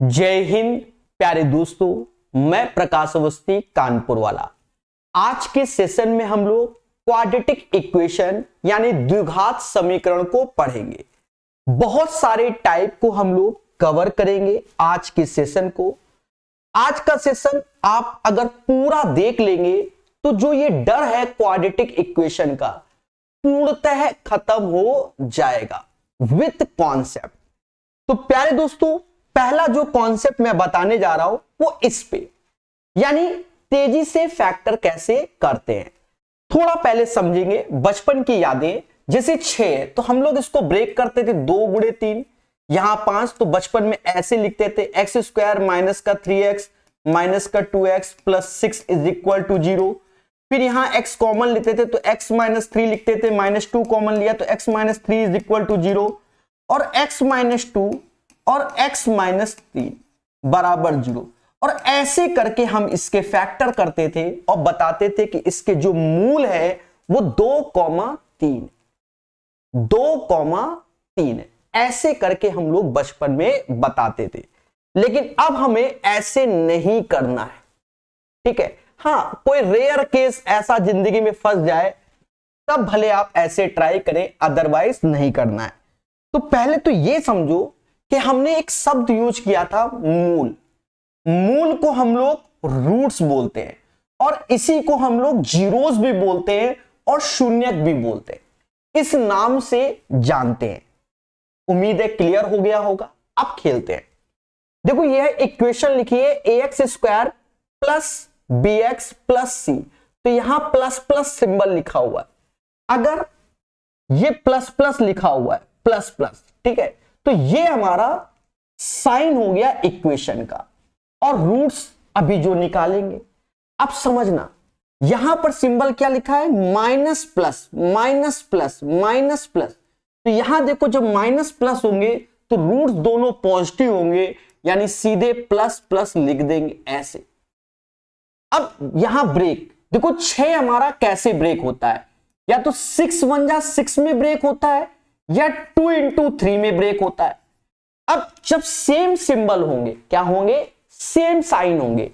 जय हिंद प्यारे दोस्तों, मैं प्रकाश अवस्थी कानपुर वाला। आज के सेशन में हम लोग क्वाड्रेटिक इक्वेशन यानी द्विघात समीकरण को पढ़ेंगे। बहुत सारे टाइप को हम लोग कवर करेंगे आज के सेशन को। आज का सेशन आप अगर पूरा देख लेंगे तो जो ये डर है क्वाड्रेटिक इक्वेशन का पूर्णतः खत्म हो जाएगा विथ कॉन्सेप्ट। तो प्यारे दोस्तों, पहला जो कॉन्सेप्ट मैं बताने जा रहा हूं वो इस पे, यानी तेजी से फैक्टर कैसे करते हैं। थोड़ा पहले समझेंगे बचपन की यादें। जैसे 6 है तो हम लोग इसको ब्रेक करते थे 2 गुणे 3, यहां 5, तो बचपन में ऐसे लिखते थे एक्स स्क्वायर माइनस का 3x माइनस का 2x plus 6 is equal to 0। फिर यहां x कॉमन लेते थे तो x माइनस 3 लिखते थे, माइनस 2 कॉमन लिया तो x minus 3 is equal to 0 और x माइनस 2 और x माइनस 3 बराबर 0। और ऐसे करके हम इसके फैक्टर करते थे और बताते थे कि इसके जो मूल है वो 2,3 है। ऐसे करके हम लोग बचपन में बताते थे, लेकिन अब हमें ऐसे नहीं करना है, ठीक है। हाँ, कोई रेयर केस ऐसा जिंदगी में फंस जाए तब भले आप ऐसे ट्राई करें, अदरवाइज नहीं करना है। तो पहले तो ये समझो कि हमने एक शब्द यूज किया था मूल। मूल को हम लोग रूट्स बोलते हैं और इसी को हम लोग जीरोस भी बोलते हैं और शून्यक भी बोलते हैं। इस नाम से जानते हैं। उम्मीद है क्लियर हो गया होगा। अब खेलते हैं। देखो यह इक्वेशन लिखिए ax square plus bx plus c, तो यहां प्लस प्लस सिंबल लिखा हुआ है। अगर ये प्लस प्लस लिखा हुआ है प्लस प्लस, ठीक है, तो ये हमारा साइन हो गया इक्वेशन का और रूट्स अभी जो निकालेंगे। अब समझना यहां पर सिंबल क्या लिखा है, minus plus minus plus minus plus. तो यहां देखो जब माइनस प्लस होंगे तो रूट्स दोनों पॉजिटिव होंगे, यानी सीधे प्लस प्लस लिख देंगे ऐसे। अब यहां ब्रेक देखो 6 हमारा कैसे ब्रेक होता है, या तो 6 1 जा 6 में ब्रेक होता है या 2 into 3 में ब्रेक होता है। अब जब सेम सिंबल होंगे, क्या होंगे, सेम साइन होंगे,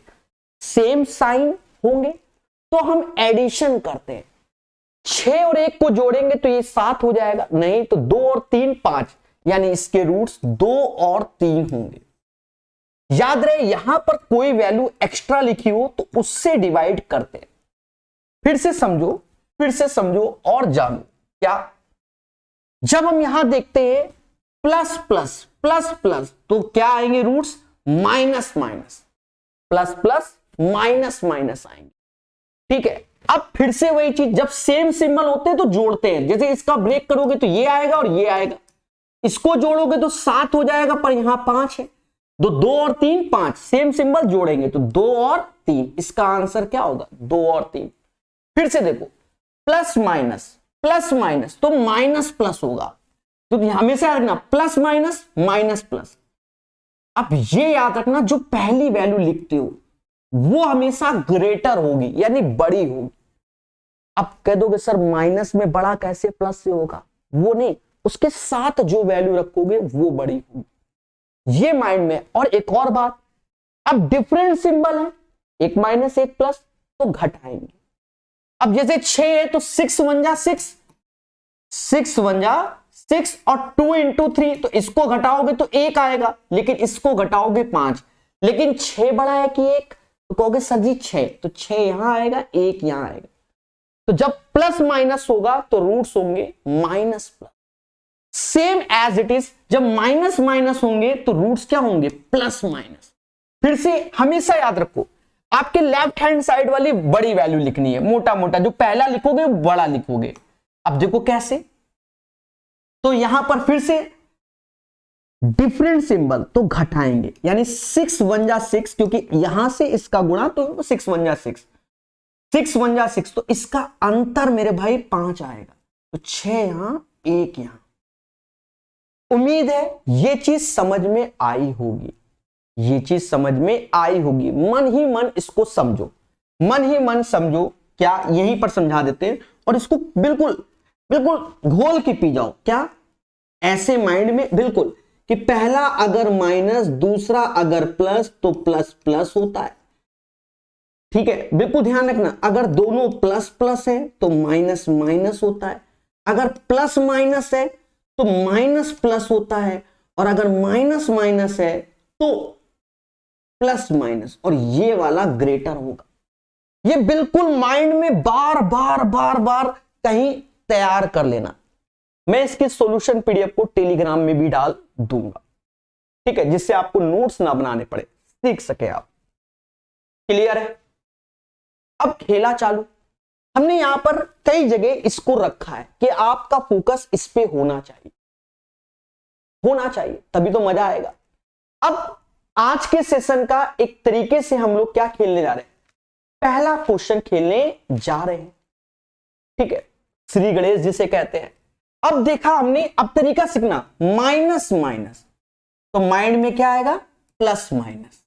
सेम साइन होंगे तो हम एडिशन करते हैं। 6 और 1 को जोड़ेंगे तो ये 7 हो जाएगा, नहीं तो 2 और 3 5, यानी इसके रूट्स 2 और 3 होंगे। याद रहे यहां पर कोई वैल्यू एक्स्ट्रा लिखी हो तो उससे डिवाइड करते हैं। फिर से समझो और जानो क्या। जब हम यहां देखते हैं प्लस प्लस प्लस प्लस तो क्या आएंगे roots, minus minus, plus plus minus minus आएंगे, ठीक है। अब फिर से वही चीज, जब सेम सिंबल होते हैं तो जोड़ते हैं। जैसे इसका ब्रेक करोगे तो ये आएगा और ये आएगा, इसको जोड़ोगे तो 7 हो जाएगा, पर यहां 5 है, 2 और 3 5, सेम सिंबल जोड़ेंगे तो 2 और 3। इसका आंसर क्या होगा, 2 और 3। फिर से देखो प्लस माइनस तो माइनस प्लस होगा, तो हमेशा रखना प्लस माइनस माइनस प्लस। अब ये याद रखना जो पहली वैल्यू लिखते हो वो हमेशा ग्रेटर होगी, यानी बड़ी होगी। अब कह दोगे सर माइनस में बड़ा कैसे प्लस से होगा, वो नहीं, उसके साथ जो वैल्यू रखोगे वो बड़ी होगी, ये माइंड में। और एक और बात, अब डिफरेंट सिंबल है, एक माइनस एक प्लस, तो घटाएंगे। अब जैसे 6 है तो 6 1 जा 6 और 2 into 3, तो इसको घटाओगे तो 1 आएगा, लेकिन इसको घटाओगे 5। लेकिन 6 बड़ा है कि 1, तो कहोगे सर जी 6, तो 6 यहां आएगा 1 यहां आएगा। तो जब प्लस माइनस होगा तो रूट्स होंगे minus plus. Same as it is जब माइनस माइनस होंगे तो रूट्स क्या होंगे, प्लस माइनस। फिर से हमेशा याद रखो आपके लेफ्ट हैंड साइड वाली बड़ी वैल्यू लिखनी है, मोटा मोटा जो पहला लिखोगे वो बड़ा लिखोगे। अब देखो कैसे, तो यहां पर फिर से डिफरेंट सिंबल तो घटाएंगे, यानी 6 1 जा 6, क्योंकि यहां से इसका गुणा तो 6 1 जा 6, 6 1 जा 6, तो इसका अंतर मेरे भाई 5 आएगा, तो 6 यहां 1 यहां। उम्मीद है ये चीज समझ में आई होगी, मन ही मन इसको समझो, मन ही मन समझो। क्या यहीं पर समझा देते हैं और इसको बिल्कुल बिल्कुल घोल के पी जाओ, क्या ऐसे माइंड में बिल्कुल कि पहला अगर माइनस दूसरा अगर प्लस तो प्लस प्लस होता है। ठीक है, बिल्कुल ध्यान रखना, अगर दोनों प्लस प्लस है तो माइनस माइनस होता है, अगर प्लस माइनस है तो माइनस प्लस होता है, और अगर माइनस माइनस है तो प्लस माइनस, और ये वाला ग्रेटर होगा। ये बिल्कुल माइंड में बार बार बार बार कहीं तैयार कर लेना। मैं इसके सॉल्यूशन पीडीएफ को टेलीग्राम में भी डाल दूंगा, ठीक है, जिससे आपको नोट्स ना बनाने पड़े, सीख सके आप। क्लियर है? अब खेला चालू। हमने यहां पर कई जगह इसको रखा है कि आपका फोकस इस पे होना चाहिए, होना चाहिए, तभी तो मजा आएगा। अब आज के सेशन का एक तरीके से हम लोग क्या खेलने जा रहे हैं, पहला क्वेश्चन खेलने जा रहे हैं। ठीक है, श्री गणेश जिसे कहते हैं। अब देखा हमने, अब तरीका सीखना, माइनस माइनस तो माइंड में क्या आएगा, प्लस माइनस।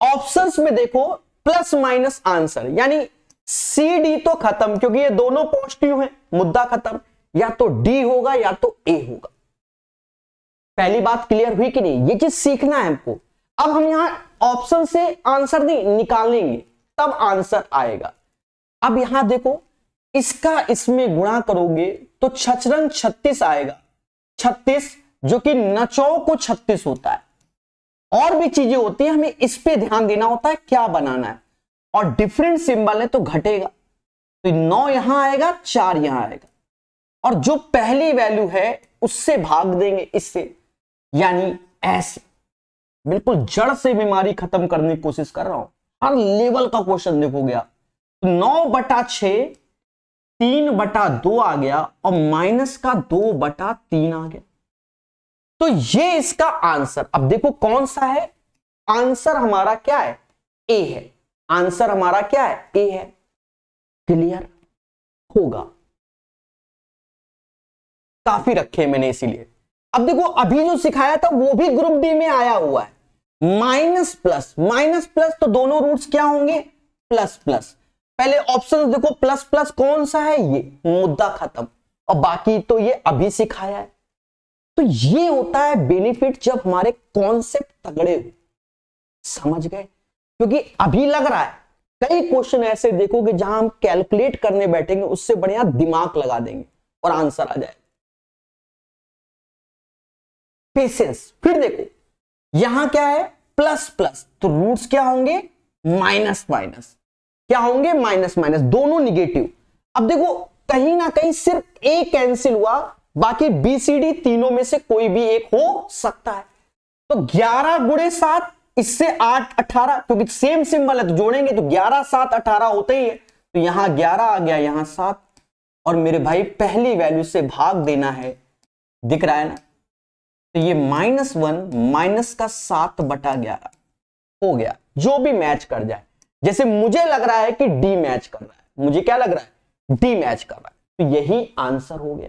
ऑप्शंस में देखो प्लस माइनस आंसर, यानी सी डी तो खत्म, क्योंकि ये दोनों पॉजिटिव हैं, मुद्दा खत्म, या तो डी होगा या तो ए होगा। पहली बात क्लियर हुई कि नहीं? ये चीज सीखना है हमको। अब हम यहां ऑप्शन से आंसर नहीं निकालेंगे, तब आंसर आएगा। अब यहां देखो, इसका इसमें गुणा करोगे तो छछरन 36 आएगा, 36 जो कि नचौ को 36 होता है। और भी चीजें होती है, हमें इस पे ध्यान देना होता है क्या बनाना है, और डिफरेंट सिंबल है तो घटेगा, तो 9 यहां आएगा, 4 यहां आएगा, और जो पहली वैल्यू है उससे भाग देंगे इससे, यानी ऐसे। बिल्कुल जड़ से बीमारी खत्म करने की कोशिश कर रहा हूं, हर लेवल का क्वेश्चन देखोगे आप। 9/6 3/2 आ गया, और माइनस का 2/3 आ गया, तो ये इसका आंसर। अब देखो कौन सा है आंसर, हमारा क्या है, ए है। आंसर हमारा क्या है, ए है। क्लियर होगा? काफी रखे मैंने इसीलिए। अब देखो, अभी जो सिखाया था वो भी ग्रुप डी में आया हुआ है, माइनस प्लस, माइनस प्लस तो दोनों रूट्स क्या होंगे, प्लस प्लस। पहले ऑप्शन देखो, प्लस प्लस कौन सा है, ये, मुद्दा खत्म, और बाकी तो ये अभी सिखाया है। तो ये होता है बेनिफिट जब हमारे कॉन्सेप्ट तगड़े हो, समझ गए? क्योंकि अभी लग रहा है कई क्वेश्चन ऐसे देखोगे जहां हम कैलकुलेट करने बैठेंगे, उससे बढ़िया दिमाग लगा देंगे और आंसर आ जाए। पेशेंस। फिर देखो यहां क्या है, प्लस प्लस, तो रूट्स क्या होंगे, माइनस माइनस, क्या होंगे, माइनस माइनस, दोनों निगेटिव। अब देखो कहीं ना कहीं सिर्फ ए कैंसिल हुआ, बाकी बी सी डी तीनों में से कोई भी एक हो सकता है। तो 11 गुणे 7, इससे 8 18, क्योंकि सेम सिंबल है तो जोड़ेंगे तो 11 7 18 होते ही है, तो यहां 11 आ गया, यहां 7, और मेरे भाई पहली वैल्यू से भाग देना है, दिख रहा है ना? तो ये -1 माइनस का 7/11 हो गया, जो भी मैच कर जाए। जैसे मुझे लग रहा है कि डी मैच कर रहा है, मुझे क्या लग रहा है, डी मैच कर रहा है, तो यही आंसर हो गया।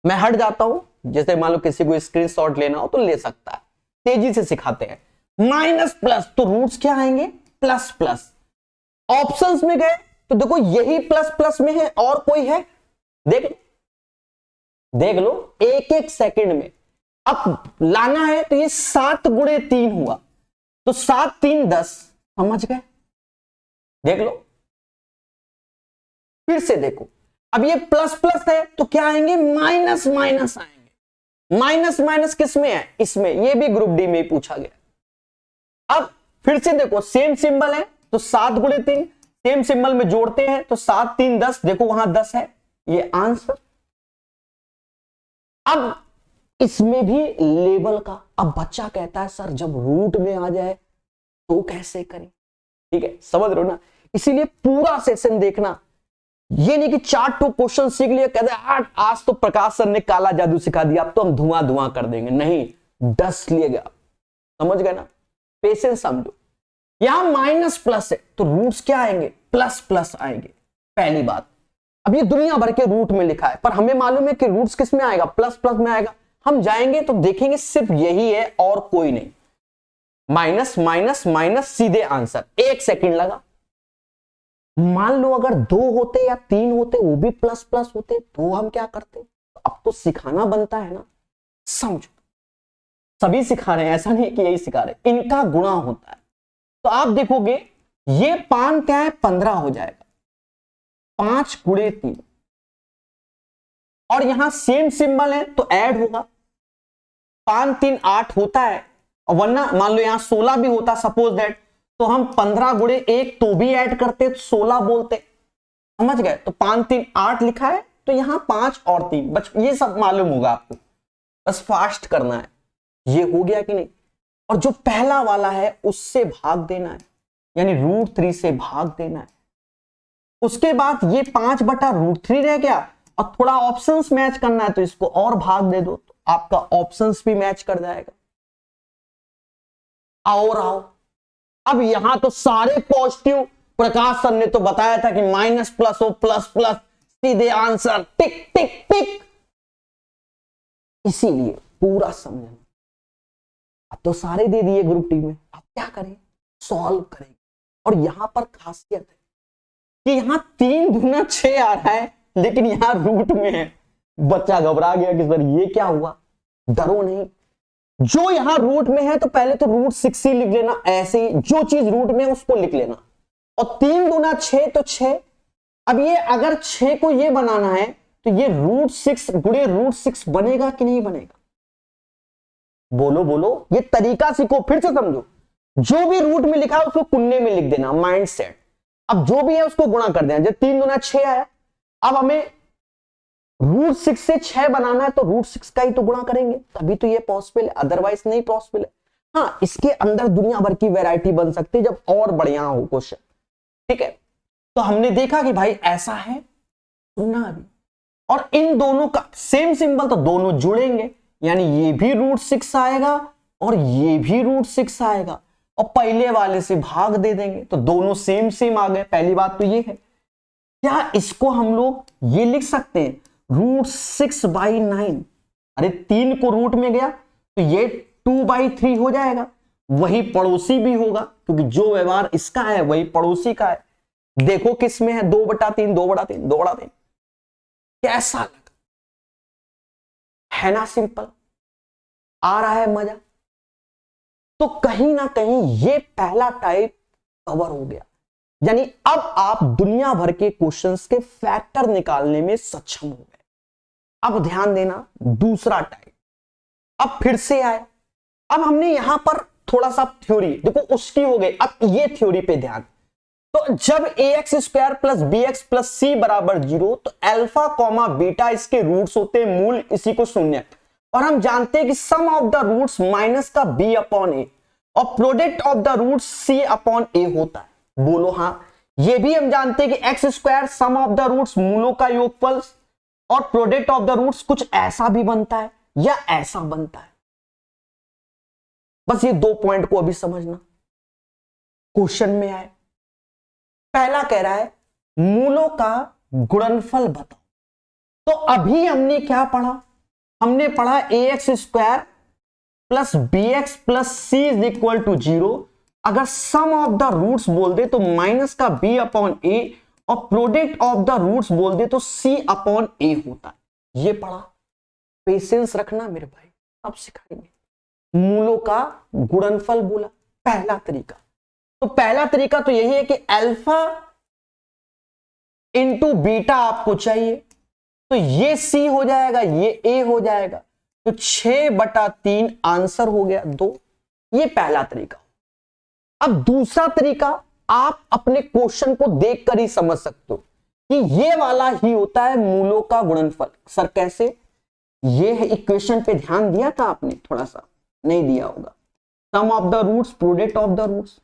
मैं हट जाता हूं, जैसे मान लो किसी को स्क्रीनशॉट लेना हो तो ले सकता है, तेजी से सिखाते हैं। माइनस प्लस तो रूट्स क्या आएंगे, प्लस प्लस। ऑप्शंस में गए तो देखो यही प्लस प्लस में है, और कोई है, देख लो एक एक सेकंड में। अब लाना है तो ये 7 गुणे 3 हुआ, तो 7 3 10, समझ गए? देख लो, फिर से देखो, अब ये प्लस प्लस है तो क्या आएंगे, माइनस माइनस आएंगे। माइनस माइनस किस में है, इसमें, ये भी ग्रुप डी में पूछा गया। अब फिर से देखो, सेम सिंबल है तो 7 गुणे 3, सेम सिंबल में जोड़ते हैं तो 7 3 10, देखो वहां 10 है, ये आंसर। अब इसमें भी लेवल का, अब बच्चा कहता है सर जब रूट में आ जाए तो कैसे करें, ठीक है, समझ रहे हो ना? इसीलिए पूरा सेशन देखना, ये नहीं कि 4 क्वेश्चन सीख लिया, कहते हैं आज तो प्रकाश सर ने काला जादू सिखा दिया, अब तो हम धुआं धुआं कर देंगे, नहीं, 10 लिए गया, समझ गए ना? पेशेंस समझो। यहां माइनस प्लस है तो रूट्स क्या आएंगे, प्लस प्लस आएंगे, पहली बात। अब ये दुनिया भर के रूट में लिखा है, पर हमें मालूम है कि रूट्स किस में आएगा, प्लस प्लस में आएगा। हम जाएंगे तो देखेंगे सिर्फ यही है और कोई नहीं, माइनस माइनस माइनस, सीधे आंसर। 1 सेकंड लगा। मान लो अगर 2 होते या 3 होते, वो भी प्लस प्लस होते, तो हम क्या करते? अब तो सिखाना बनता है ना, समझो। सभी सिखा रहे हैं, ऐसा नहीं कि यही सिखा रहे, इनका गुणा होता है। तो आप देखोगे ये 5 क्या है 15 हो जाएगा, 5 गुणे 3, और यहां सेम सिंबल है तो ऐड होगा, 5 3 8 होता है, और वरना मान लो यहां 16 भी होता सपोज दैट, तो हम 15 गुणे 1 तो भी ऐड करते तो 16 बोलते, समझ गए। तो 5 3 8 लिखा है, तो यहां 5 और 3 बच, ये सब मालूम होगा आपको, बस फास्ट करना है। ये हो गया कि नहीं, और जो पहला वाला है उससे भाग देना है, यानी √3 से भाग देना है। उसके बाद ये 5/√3 रह गया, और थोड़ा ऑप्शंस मैच करना है तो इसको और भाग दे दो, तो आपका ऑप्शंस भी मैच कर जाएगा। और आओ, अब यहां तो सारे पॉजिटिव, प्रकाश सर ने तो बताया था कि माइनस प्लस हो, प्लस प्लस, सीधे आंसर टिक टिक टिक, इसीलिए पूरा समझना। अब तो सारे दे दिए ग्रुप टी में, अब क्या करें, सॉल्व करेंगे। और यहां पर खासियत है कि यहां 3 दूना 6 आ रहा है, लेकिन यहां रूट में है। बच्चा घबरा गया कि सर ये क्या हुआ, डरो नहीं, जो यहां रूट में है तो पहले तो √6 ही लिख लेना, ऐसे ही जो चीज रूट में है उसको लिख लेना, और 3 दूना 6 तो 6। अब ये अगर 6 को ये बनाना है तो ये √6 गुणे √6 बनेगा कि नहीं बनेगा, बोलो बोलो, ये तरीका सीखो, फिर से समझो। जो भी रूट में लिखा है उसको कुन्ने में लिख देना, माइंड सेट। अब जो भी है उसको गुणा कर देना, जब 3 दूना 6 आया, अब हमें √6 से 6 बनाना है तो √6 का ही तो गुणा करेंगे, तभी तो ये पॉसिबल है, अदरवाइज नहीं पॉसिबल है। हाँ, इसके अंदर दुनिया भर की वैरायटी बन सकती है जब और बढ़िया हो क्वेश्चन, ठीक है। तो हमने देखा कि भाई ऐसा है, सुनना अभी, और इन दोनों का सेम सिंबल तो दोनों जुड़ेंगे, यानी ये भी √6 आएगा और ये भी √6 आएगा, और पहले वाले से भाग दे देंगे तो दोनों सेम सेम आ गए। पहली बात तो ये है, क्या इसको हम लोग ये लिख सकते हैं √6/9, अरे 3 को रूट में गया तो ये 2/3 हो जाएगा, वही पड़ोसी भी होगा क्योंकि जो व्यवहार इसका है वही पड़ोसी का है। देखो किस में है, 2/3 2/3 2/3, कैसा लगा, है ना सिंपल, आ रहा है मजा। तो कहीं ना कहीं ये पहला टाइप कवर हो गया, यानी अब आप दुनिया भर के क्वेश्चंस के फैक्टर निकालने में सक्षम हो गए। अब ध्यान देना, दूसरा टाइप अब फिर से आए। अब हमने यहां पर थोड़ा सा थ्योरी देखो उसकी हो गई, अब ये थ्योरी पे ध्यान। तो जब ax² + bx + c = 0, तो अल्फा कॉमा बीटा इसके रूट्स होते हैं, मूल इसी को शून्य, और हम जानते हैं कि सम ऑफ द रूट्स माइनस का b/a और product of the roots c/a होता है। बोलो हाँ, ये भी हम जानते हैं कि x² sum of the roots मूलों का योगफल और प्रोडक्ट ऑफ द रूट्स कुछ ऐसा भी बनता है या ऐसा बनता है। बस ये 2 पॉइंट को अभी समझना, क्वेश्चन में आए। पहला कह रहा है मूलों का गुणनफल बताओ। तो अभी हमने क्या पढ़ा, हमने पढ़ा ax² + bx + c = 0। अगर सम ऑफ द रूट्स बोल दे तो माइनस का b/a और प्रोडक्ट ऑफ द रूट्स बोल दे तो c/a होता है। ये पढ़ा, पेशेंस रखना मेरे भाई, अब सिखाएंगे। मूलों का गुणनफल बोला, पहला तरीका। तो पहला तरीका तो यही है कि अल्फा इंटू बीटा आपको चाहिए, तो ये c हो जाएगा, ये a हो जाएगा, तो 6/3 आंसर हो गया 2। ये पहला तरीका। अब दूसरा तरीका आप अपने क्वेश्चन को देखकर ही समझ सकते हो कि ये वाला ही होता है मूलों का गुणनफल। सर कैसे, ये है इक्वेशन पे ध्यान दिया था आपने, थोड़ा सा नहीं दिया होगा, sum of the roots product of the roots,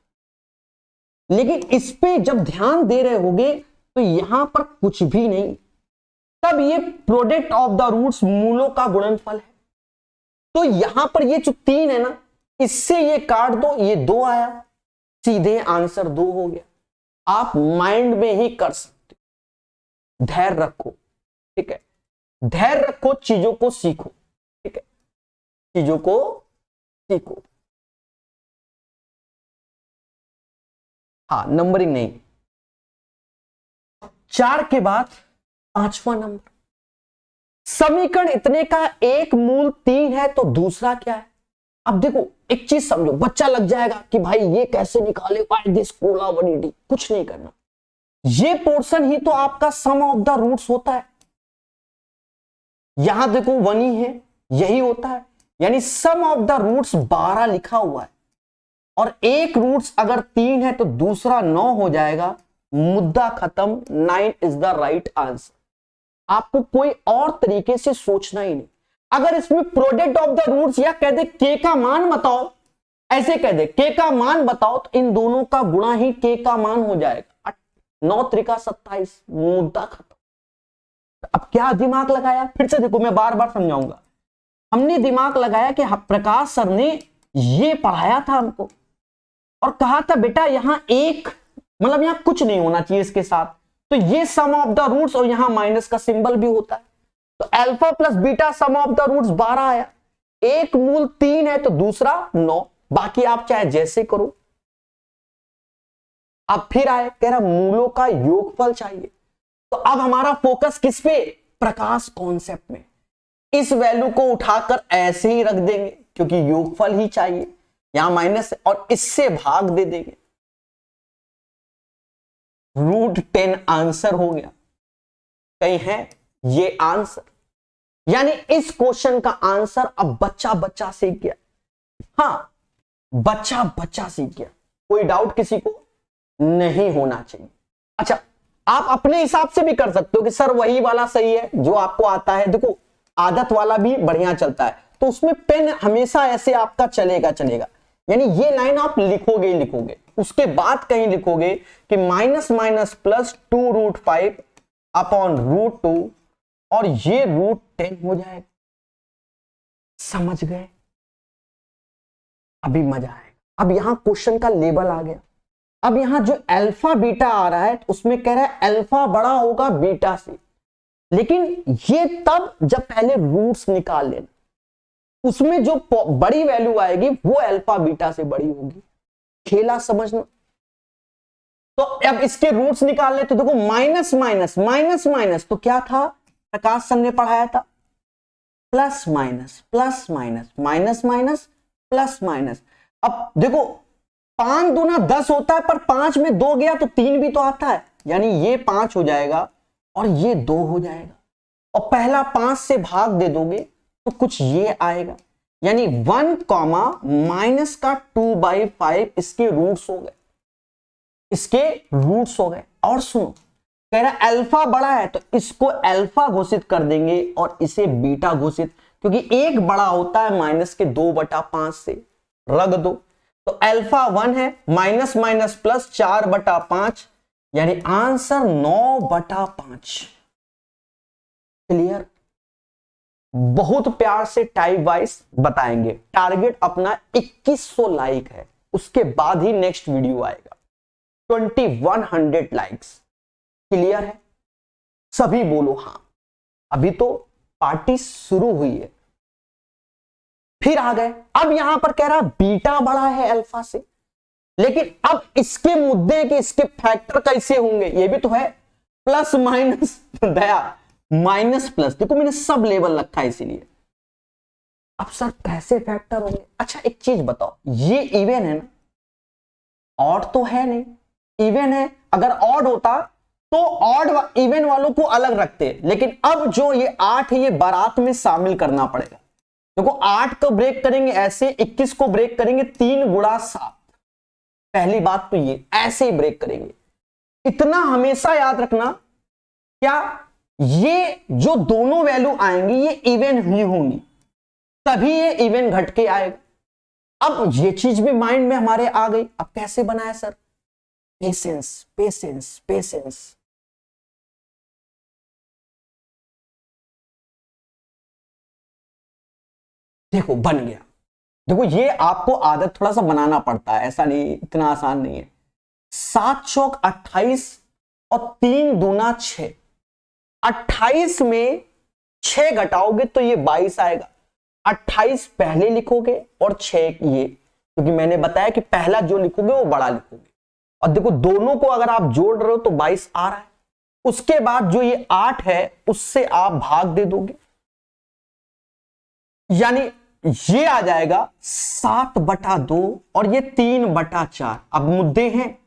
लेकिन इस पे जब ध्यान दे रहे होगे तो यहां पर कुछ भी नहीं, तब ये प्रोडक्ट ऑफ द रूट्स मूलों का गुणनफल है। तो यहां पर ये जो 3 है ना, इससे ये काट दो, ये 2 आया, सीधे आंसर 2 हो गया। आप माइंड में ही कर सकते हो, धैर्य रखो, ठीक है, धैर्य रखो, चीजों को सीखो, ठीक है, चीजों को सीखो। हाँ, नंबरिंग नहीं, 4 के बाद 5वां नंबर। समीकरण इतने का एक मूल 3 है तो दूसरा क्या है, अब देखो एक चीज समझो, बच्चा लग जाएगा कि भाई ये कैसे निकाले, व्हाई दिस कोला बनी डी। कुछ नहीं करना, ये पोर्शन ही तो आपका सम ऑफ द रूट्स होता है। यहां देखो 1 ही है, यही होता है, यानी सम ऑफ द रूट्स 12 लिखा हुआ है, और एक रूट्स अगर 3 है तो दूसरा 9 हो जाएगा, मुद्दा खत्म, 9 इज द राइट आंसर। आपको कोई और तरीके से सोचना ही नहीं। अगर इसमें प्रोडक्ट ऑफ द रूट्स या कह दे के का मान बताओ, ऐसे कह दे के का मान बताओ, तो इन दोनों का गुणा ही के का मान हो जाएगा, 9 त्रिका 27, मुद्दा खत्म। अब क्या दिमाग लगाया, फिर से देखो मैं बार बार समझाऊंगा। हमने दिमाग लगाया कि प्रकाश सर ने ये पढ़ाया था हमको और कहा था बेटा यहां एक मतलब यहां कुछ नहीं होना चाहिए इसके साथ, तो ये सम ऑफ द रूट्स और यहां माइनस का सिंबल भी होता है, तो alpha plus beta sum of the roots 12 आया। एक मूल 3 है तो दूसरा 9, बाकी आप चाहे जैसे करो। अब फिर आए, कह रहा मूलों का योगफल चाहिए, तो अब हमारा फोकस किस पे, प्रकाश कॉन्सेप्ट में। इस वैल्यू को उठाकर ऐसे ही रख देंगे क्योंकि योगफल ही चाहिए, यहां माइनस और इससे भाग दे देंगे, √10 आंसर हो गया। कहीं है ये आंसर, यानी इस क्वेश्चन का आंसर अब बच्चा बच्चा सीख गया। हां बच्चा बच्चा सीख गया, कोई डाउट किसी को नहीं होना चाहिए। अच्छा आप अपने हिसाब से भी कर सकते हो कि सर वही वाला सही है जो आपको आता है। देखो आदत वाला भी बढ़िया चलता है, तो उसमें पेन हमेशा ऐसे आपका चलेगा चलेगा, यानी ये लाइन आप लिखोगे ही लिखोगे, उसके बाद कहीं लिखोगे कि माइनस माइनस प्लस 2√5 अपॉन √2 और ये √10 हो जाएगा। समझ गए, अभी मजा आएगा। अब यहां क्वेश्चन का लेवल आ गया। अब यहां जो अल्फा बीटा आ रहा है उसमें कह रहा है अल्फा बड़ा होगा बीटा से, लेकिन ये तब जब पहले रूट्स निकाल लेना, उसमें जो बड़ी वैल्यू आएगी वो अल्फा बीटा से बड़ी होगी। खेला समझना। तो अब इसके रूट्स निकाल ले, तो देखो माइनस माइनस माइनस माइनस तो क्या था, प्रकाश सर ने पढ़ाया था, plus minus plus minus minus minus plus minus. अब देखो 5 दूना 10 होता है, पर 5 में 2 गया तो 3 भी तो आता है, यानी ये 5 हो जाएगा और ये 2 हो जाएगा, और पहला 5 से भाग दे दोगे तो कुछ ये आएगा, यानी 1 कॉमा माइनस का 2/5 इसके रूट्स हो गए, इसके रूट्स हो गए। और सुनो कह रहा अल्फा बड़ा है तो इसको अल्फा घोषित कर देंगे और इसे बीटा घोषित, क्योंकि एक बड़ा होता है माइनस के 2/5 से, रख दो। तो अल्फा 1 है, माइनस माइनस प्लस 4/5, यानी आंसर 9/5। क्लियर, बहुत प्यार से टाइप वाइज बताएंगे। टारगेट अपना 2100 लाइक है, उसके बाद ही नेक्स्ट वीडियो आएगा। 2100 लाइक्स। क्लियर है, सभी बोलो हाँ। अभी तो पार्टी शुरू हुई है। फिर आ गए, अब यहां पर कह रहा बीटा बड़ा है अल्फा से, लेकिन अब इसके मुद्दे के इसके फैक्टर कैसे होंगे, ये भी तो है, प्लस माइनस दया माइनस प्लस, देखो मैंने सब लेवल रखा है इसीलिए। अब सर कैसे फैक्टर होंगे, अच्छा एक चीज बताओ, ये इवन है ना, ऑड तो है नहीं, इवन है। अगर ऑड होता तो ऑड इवन वालों को अलग रखते, लेकिन अब जो ये 8 है ये बारात में शामिल करना पड़ेगा। देखो 8 को ब्रेक करेंगे ऐसे, 21 को ब्रेक करेंगे 3 गुणा 7, पहली बात तो ये ऐसे ही ब्रेक करेंगे। इतना हमेशा याद रखना, क्या ये जो दोनों वैल्यू आएंगी ये इवन ही होंगी, तभी ये इवन घट के आएगा। अब ये चीज भी माइंड में हमारे आ गई। अब कैसे बनाया सर, पेशेंस पेशेंस पेशेंस। देखो बन गया, देखो ये आपको आदत थोड़ा सा बनाना पड़ता है, ऐसा नहीं, इतना आसान नहीं है। 7 चौक 28 और 3 दूना 6, 28 में 6 घटाओगे तो ये 22 आएगा। 28 पहले लिखोगे और 6 ये, क्योंकि मैंने बताया कि पहला जो लिखोगे वो बड़ा लिखोगे। और देखो दोनों को अगर आप जोड़ रहे हो तो 22 आ रहा है, उसके बाद जो ये 8 है उससे आप भाग दे दोगे, यानी ये आ जाएगा 7/2 और ये 3/4। अब मुद्दे हैं,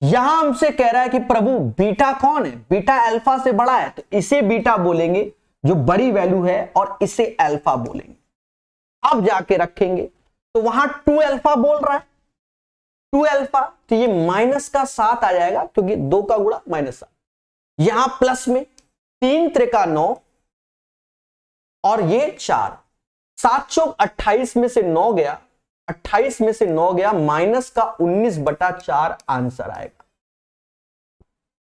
यहां हमसे कह रहा है कि प्रभु बीटा कौन है, बीटा अल्फा से बड़ा है, तो इसे बीटा बोलेंगे जो बड़ी वैल्यू है, और इसे अल्फा बोलेंगे। अब जाके रखेंगे तो वहां 2 अल्फा बोल रहा है, 2 अल्फा, तो ये -7 आ जाएगा, क्योंकि 2 का गुणा -7। यहां प्लस में 3 त्रिका 9 और ये 4, 7 चौक 28 में से 9 गया, 28 में से 9 गया, -19/4 आंसर आएगा,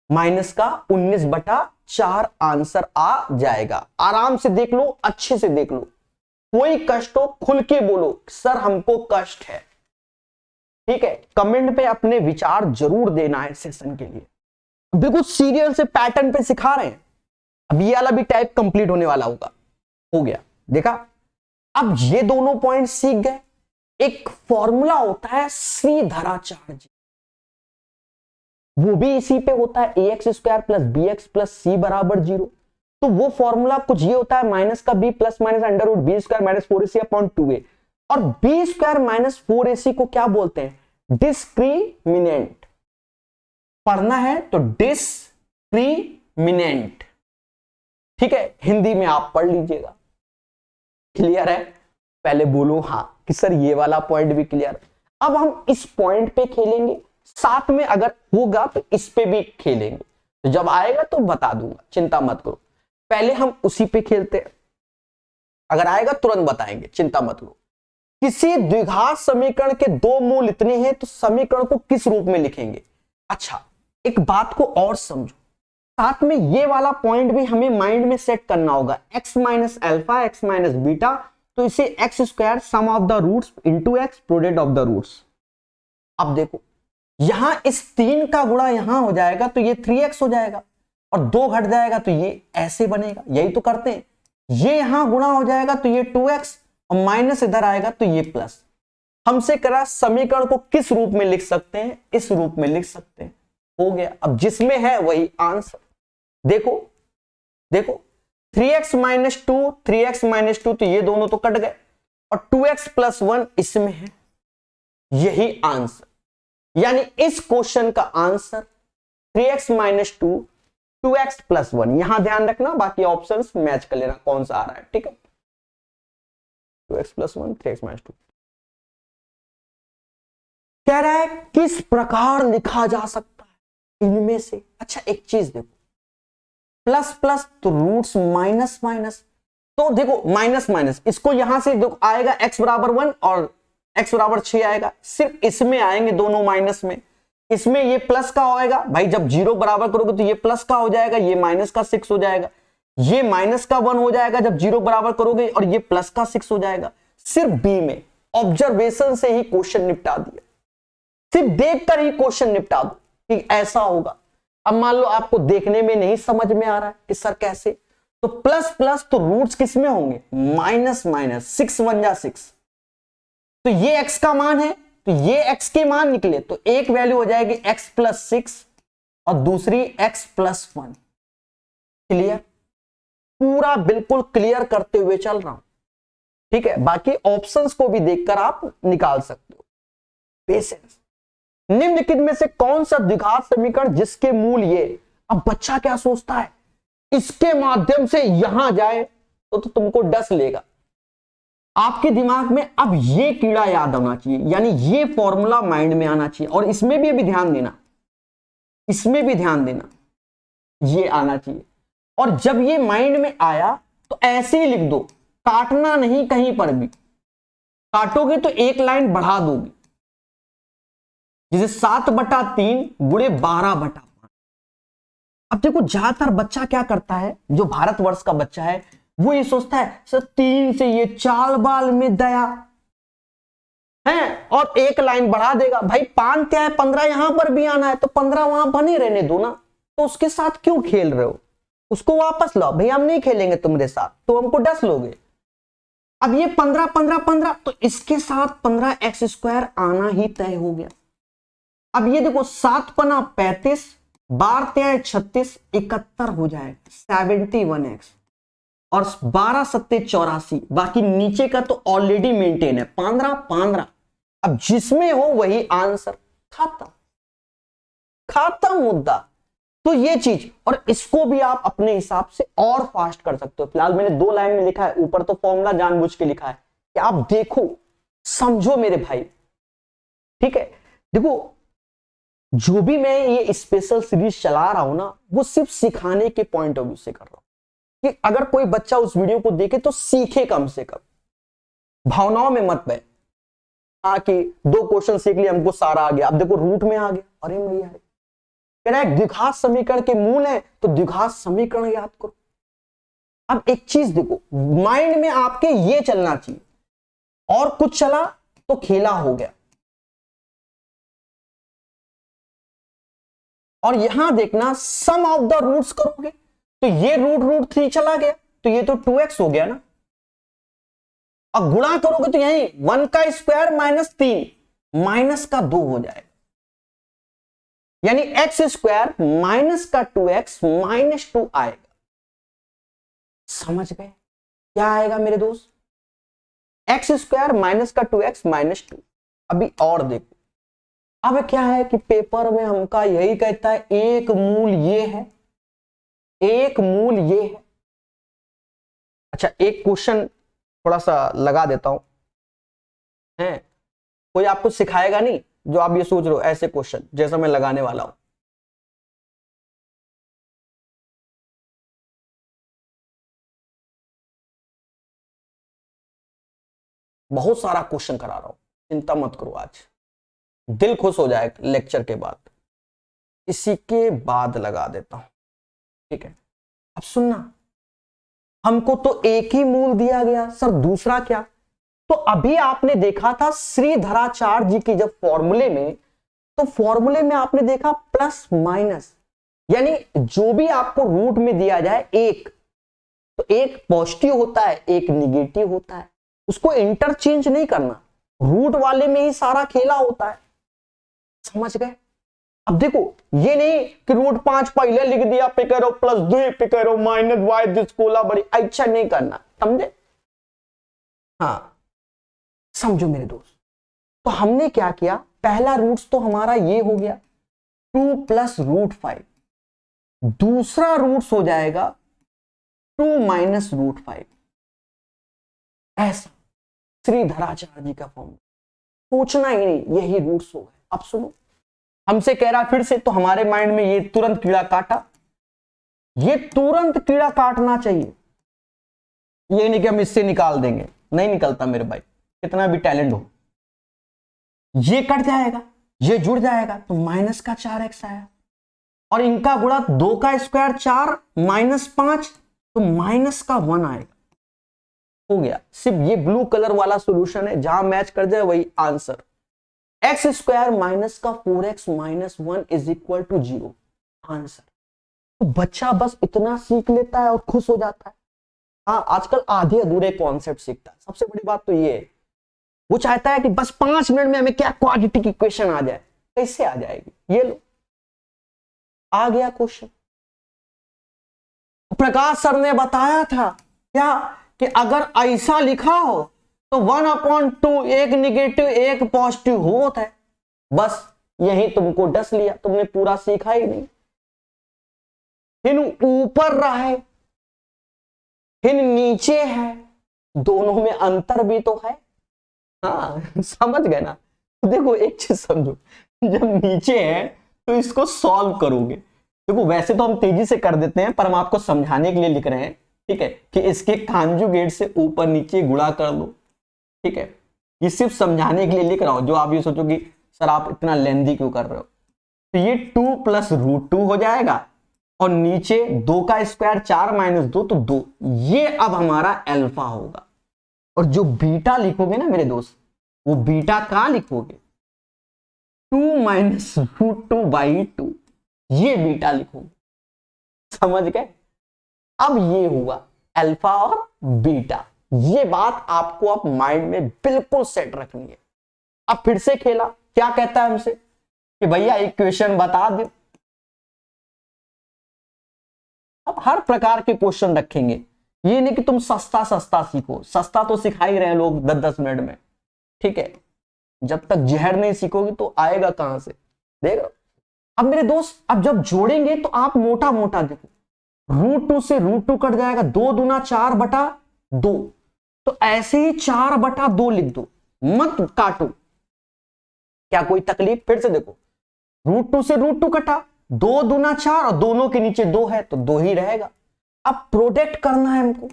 -19/4 आंसर आ जाएगा। आराम से देख लो, अच्छे से देख लो, कोई कष्ट हो खुल के बोलो सर हमको कष्ट है, ठीक है। कमेंट पे अपने विचार जरूर देना है सेशन के लिए, बिल्कुल सीरियल से पैटर्न पे सिखा रहे हैं। अब ये वाला भी टाइप कंप्लीट होने वाला होगा, हो गया, देखा। अब ये दोनों पॉइंट सीख गए। एक फॉर्मूला होता है श्रीधराचार्य, वो भी इसी पे होता है, ax² + bx + c = 0। तो वो फॉर्मूला कुछ ये होता है, माइनस का b + √b² - 4ac/2a, और b² - 4ac को क्या बोलते हैं, डिस्क्रिमिनेंट। पढ़ना है तो डिस्क्रिमिनेंट, ठीक है, हिंदी में आप पढ़ लीजिएगा। क्लियर है, पहले बोलो हाँ कि सर ये वाला पॉइंट भी क्लियर। अब हम इस पॉइंट पे खेलेंगे, साथ में अगर होगा तो इस पे भी खेलेंगे, तो जब आएगा तो बता दूंगा, चिंता मत करो। पहले हम उसी पे खेलते हैं, अगर आएगा तुरंत बताएंगे, चिंता मत करो। किसी द्विघात समीकरण के 2 मूल इतने हैं तो समीकरण को किस रूप में लिखेंगे। अच्छा, एक बात को और समझो, साथ में ये वाला पॉइंट भी हमें माइंड में सेट करना होगा, x - अल्फा x - बीटा, तो इसे x² sum of the roots into x product of the roots. अब देखो यहां इस 3 का गुणा यहां हो जाएगा तो ये 3x हो जाएगा, और 2 घट जाएगा तो ये ऐसे बनेगा, यही तो करते हैं। ये यहां गुणा हो जाएगा तो ये 2x, और माइनस इधर आएगा तो ये प्लस। हमसे करा समीकरण को किस रूप में लिख सकते हैं, इस रूप में लिख सकते हैं, हो गया। अब जिसमें है वही आंसर, देखो देखो 3x - 2 3x - 2, तो ये दोनों तो कट गए, और 2x + 1 इसमें है, यही आंसर। यानी इस क्वेश्चन का आंसर 3x - 2 2x + 1। यहां ध्यान रखना, बाकी ऑप्शंस मैच कर लेना कौन सा आ रहा है, ठीक है। 2x + 1 3x - 2 कह रहा है किस प्रकार लिखा जा सकता है इनमें से। अच्छा एक चीज देखो, प्लस प्लस तो रूट्स माइनस माइनस, तो देखो माइनस माइनस, इसको यहां से आएगा x = 1 और x = 6 आएगा, सिर्फ इसमें आएंगे दोनों माइनस में। इसमें ये प्लस का होएगा भाई, जब 0 बराबर करोगे तो ये प्लस का हो जाएगा, ये माइनस का 6 हो जाएगा, ये माइनस का 1 हो जाएगा जब 0 बराबर करोगे, और ये प्लस का 6 हो जाएगा। सिर्फ बी में ऑब्जर्वेशन से ही क्वेश्चन निपटा दिया, सिर्फ देखकर ही क्वेश्चन निपटा दो कि ऐसा होगा। अब मान लो आपको देखने में नहीं समझ में आ रहा है कि सर कैसे, तो प्लस प्लस तो रूट्स किस में होंगे, माइनस माइनस, 6 1 जा 6, तो ये x का मान है, तो ये x के मान निकले, तो एक वैल्यू हो जाएगी x + 6 और दूसरी x + 1। क्लियर, पूरा बिल्कुल क्लियर करते हुए चल रहा हूं, ठीक है। बाकी ऑप्शंस को भी देखकर आप निकाल सकते हो। पेशेंस। निम्नलिखित में से कौन सा द्विघात समीकरण जिसके मूल ये, अब बच्चा क्या सोचता है, इसके माध्यम से यहां जाए तो तुमको डस लेगा। आपके दिमाग में अब ये कीड़ा याद होना चाहिए, यानी ये फॉर्मूला माइंड में आना चाहिए, और इसमें भी अभी ध्यान देना, इसमें भी ध्यान देना, ये आना चाहिए। और जब ये माइंड में आया तो ऐसे ही लिख दो, काटना नहीं कहीं पर भी, काटोगे तो एक लाइन बढ़ा दोगे, जैसे 7/3 × 12/5। अब देखो ज्यादातर बच्चा क्या करता है, जो भारतवर्ष का बच्चा है वो ये सोचता है सर 3 से ये चाल बाल में दया है, और एक लाइन बढ़ा देगा। भाई 5 क्या है, 15 यहां पर भी आना है तो 15 वहां बने रहने दो ना, तो उसके साथ क्यों खेल रहे हो, उसको वापस लाओ, भाई हम नहीं खेलेंगे तुम्हारे साथ, तो हमको डस लोगे। अब ये 15 15 15, तो इसके साथ 15x² आना ही तय हो गया। अब ये देखो 7 × 5 35, 12 × 36 71 हो जाएगा, 71x। और 12 सत्ते 84, बाकी नीचे का तो ऑलरेडी मेंटेन है 15 15। अब जिसमें हो वही आंसर, खत्म खत्म मुद्दा। तो ये चीज, और इसको भी आप अपने हिसाब से और फास्ट कर सकते हो। फिलहाल मैंने 2 लाइन में लिखा है, ऊपर तो फॉर्मूला जानबूझ के लिखा है कि आप देखो समझो मेरे भाई, ठीक है। देखो जो भी मैं ये स्पेशल सीरीज चला रहा हूं ना, वो सिर्फ सिखाने के पॉइंट ऑफ व्यू से कर रहा हूं कि अगर कोई बच्चा उस वीडियो को देखे तो सीखे कम से कम, भावनाओं में मत बह। हाँ कि 2 क्वेश्चन सीख लिए हमको सारा आ गया, अब देखो रूट में आ गया, अरे नहीं यार, कह रहा है द्विघात समीकरण के मूल है तो द्विघात समीकरण याद करो। अब एक चीज देखो, माइंड में आपके ये चलना चाहिए, और कुछ चला तो खेला हो गया। और यहां देखना सम ऑफ द रूट्स करोगे तो ये रूट 3 चला गया, तो ये तो 2x हो गया ना। अब गुणा करोगे तो यही 1 का स्क्वायर माइनस 3 माइनस का 2 हो जाएगा, यानी एक्स स्क्वायर माइनस का 2x माइनस 2 आएगा। समझ गए क्या आएगा मेरे दोस्त? एक्स स्क्वायर माइनस का 2x माइनस 2। अभी और देखो, अब क्या है कि पेपर में हमका यही कहता है एक मूल ये है, एक मूल ये है। अच्छा एक क्वेश्चन थोड़ा सा लगा देता हूं, है कोई आपको सिखाएगा नहीं, जो आप ये सोच रहे हो ऐसे क्वेश्चन जैसा मैं लगाने वाला हूं। बहुत सारा क्वेश्चन करा रहा हूं, चिंता मत करो, आज दिल खुश हो जाएगा लेक्चर के बाद। इसी के बाद लगा देता हूं, ठीक है। अब सुनना, हमको तो एक ही मूल दिया गया सर, दूसरा क्या? तो अभी आपने देखा था श्रीधराचार्य जी की जब फॉर्मूले में, तो फॉर्मूले में आपने देखा प्लस माइनस, यानी जो भी आपको रूट में दिया जाए एक, तो एक पॉजिटिव होता है एक निगेटिव होता है, उसको इंटरचेंज नहीं करना, रूट वाले में ही सारा खेला होता है। समझ गए? अब देखो ये नहीं कि रूट 5 पहले लिख दिया पे करो प्लस 2 पे करो माइनस वाई दिसकोला बड़ी, अच्छा नहीं करना, समझे? हाँ समझो मेरे दोस्त। तो हमने क्या किया, पहला रूट्स तो हमारा ये हो गया 2 प्लस रूट 5, दूसरा रूट्स हो जाएगा 2 माइनस रूट 5। ऐसा श्रीधराचार्य जी का फॉर्मूला, सोचना ही नहीं, यही रूट्स हो गए। अब सुनो, हमसे कह रहा फिर से, तो हमारे माइंड में ये तुरंत कीड़ा काटा, ये तुरंत कीड़ा काटना चाहिए, ये नहीं कि हम इससे निकाल देंगे, नहीं निकलता मेरे भाई, कितना भी टैलेंट हो। ये कट जाएगा, ये जुड़ जाएगा, तो माइनस का 4x आया, और इनका गुणा 2 का स्क्वायर 4 माइनस 5, तो माइनस का 1 आएगा। हो गया, सिर्फ ये ब्लू कलर वाला सॉल्यूशन है, जहां मैच कर जाए वही आंसर। एक्स स्क्वायर माइनस का 4x minus 1 is equal to 0, answer. तो बच्चा बस इतना सीख लेता है और खुश हो जाता है। हाँ आजकल आधे अधूरे कॉन्सेप्ट सीखता है, सबसे बड़ी बात तो ये है, वो चाहता है कि बस 5 मिनट में हमें क्या क्वाड्रेटिक इक्वेशन आ जाए। कैसे आ जाएगी? ये लो आ गया क्वेश्चन। प्रकाश सर ने बताया था क्या कि अगर ऐसा लिखा हो तो 1/2 एक निगेटिव एक पॉजिटिव होता है, बस यही तुमको डस लिया, तुमने पूरा सीखा ही नहीं। फिर ऊपर रहे फिर नीचे है, दोनों में अंतर भी तो है। हाँ समझ गए ना? देखो एक चीज समझो, जब नीचे है तो इसको सॉल्व करोगे, देखो वैसे तो हम तेजी से कर देते हैं, पर हम आपको समझाने के लिए लिख रहे हैं, ठीक है, कि इसके कॉन्जुगेट से ऊपर नीचे गुणा कर लो, ठीक है। ये सिर्फ समझाने के लिए लिख रहा हूं, जो आप ये सोचो कि सर आप इतना लेंदी क्यों कर रहे हो। तो ये 2 प्लस रूट 2 हो जाएगा, और नीचे 2 का स्क्वायर 4 माइनस 2 तो 2, ये अब हमारा अल्फा होगा। और जो बीटा लिखोगे ना मेरे दोस्त, वो बीटा कहां लिखोगे, 2 माइनस रूट 2 बाई 2, ये बीटा लिखोगे। समझ गए? अब ये हुआ अल्फा और बीटा, ये बात आपको अब माइंड में बिल्कुल सेट रखनी है। अब फिर से खेला, क्या कहता है हमसे कि भैया इक्वेशन बता दो। अब हर प्रकार के क्वेश्चन रखेंगे, ये नहीं कि तुम सस्ता सस्ता सीखो, सस्ता तो सिखा ही रहे हैं लोग 10-10 मिनट में, ठीक है। जब तक जहर नहीं सीखोगे तो आएगा कहां से, देखो। अब मेरे दोस्त, अब जब जोड़ेंगे तो आप मोटा मोटा देखो, √2 से √2 कट जाएगा, 2 दूना 4/2, तो ऐसे ही 4/2 लिख दो, मत काटो। क्या कोई तकलीफ? फिर से देखो, √2 से √2 कटा, 2 दूना 4 और दोनों के नीचे 2 है तो 2 ही रहेगा। अब प्रोडक्ट करना है हमको,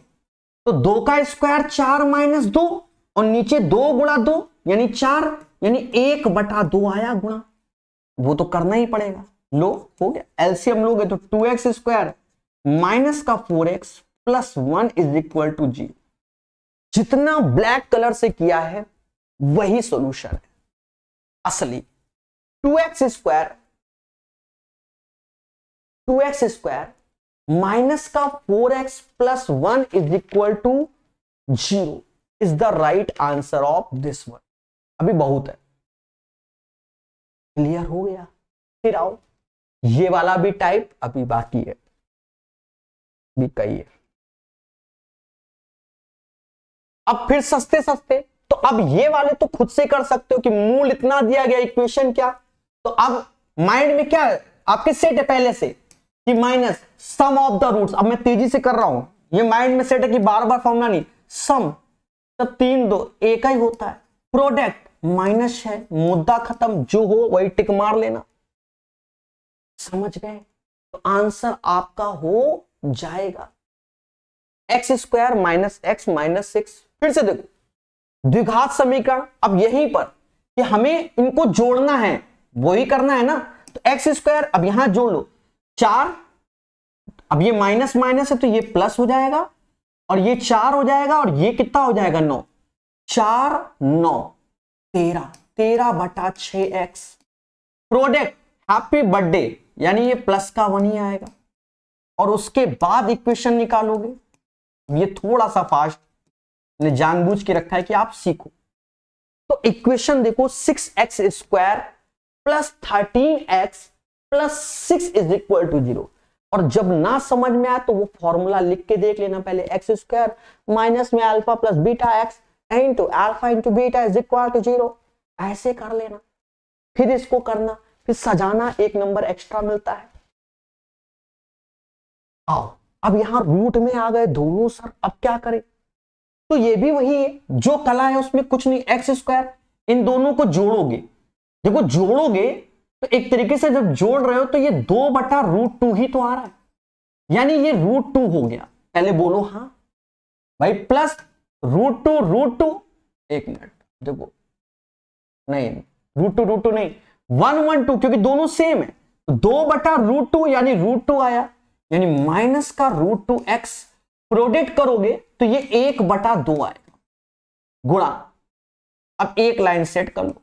तो 2 का स्क्वायर 4 - 2 और नीचे 2 गुणा 2 यानी 4, यानी 1/2 आया गुणा, वो तो करना ही पड़ेगा। लो हो गया, एलसीएम लोगे तो 2x² माइनस का 4x plus 1 is equal to 0। जितना ब्लैक कलर से किया है वही सॉल्यूशन है असली। 2x² माइनस का 4x plus 1 is equal to 0 is the right answer of this one. अभी बहुत है, क्लियर हो गया? फिर आओ, ये वाला भी टाइप अभी बाकी है, भी कई है। अब फिर सस्ते सस्ते, तो अब ये वाले तो खुद से कर सकते हो कि मूल इतना दिया गया, इक्वेशन क्या, तो अब माइंड में क्या है आपके सेट है पहले से कि minus sum of the roots. अब मैं तेजी से कर रहा हूं, ये माइंड में सेट है कि बार बार फॉर्मूला नहीं, सम तब 3 2 एक ही होता है, प्रोडक्ट माइनस है, मुद्दा खत्म, जो हो वही टिक मार लेना। समझ गए? तो आंसर आपका हो जाएगा x² माइनस x माइनस 6। फिर से देखो द्विघात समीकरण, अब यहीं पर कि हमें इनको जोड़ना है, वही करना है ना, तो x², अब यहां जोड़ लो 4, अब ये माइनस माइनस है तो ये प्लस हो जाएगा और ये 4 हो जाएगा और ये कितना हो जाएगा 9, 4 9 13, 13/6x। प्रोडक्ट हैप्पी बर्थडे यानी ये प्लस का 1 ही आएगा, और उसके बाद इक्वेशन निकालोगे। ये थोड़ा सा फास्ट ने जानबूझ के रखा है कि आप सीखो। तो इक्वेशन देखो, 6x² plus 13x plus 6 is equal to 0। और जब ना समझ में आए तो वो फॉर्मूला लिख के देख लेना पहले, x² माइनस में alpha plus beta x into alpha into beta is equal to 0, ऐसे कर लेना। फिर इसको करना, फिर सजाना, 1 नंबर एक्स्ट्रा मिलता है। आओ, अब यहां रूट में आ गए दोनों सर, अब क्या करें? तो ये भी वही है जो कला है, उसमें कुछ नहीं, x², इन दोनों को जोड़ोगे। देखो जोड़ोगे तो एक तरीके से जब जोड़ रहे हो तो ये 2/√2 ही तो आ रहा है, यानी ये √2 हो गया। पहले बोलो हाँ भाई, प्लस √2, एक मिनट देखो, नहीं √2 नहीं, 112, क्योंकि दोनों सेम है, 2/√2 यानी √2 आया, यानी माइनस का √2x प्रोडक्ट करोगे तो ये 1/2 आएगा गुणा। अब एक लाइन सेट कर लो।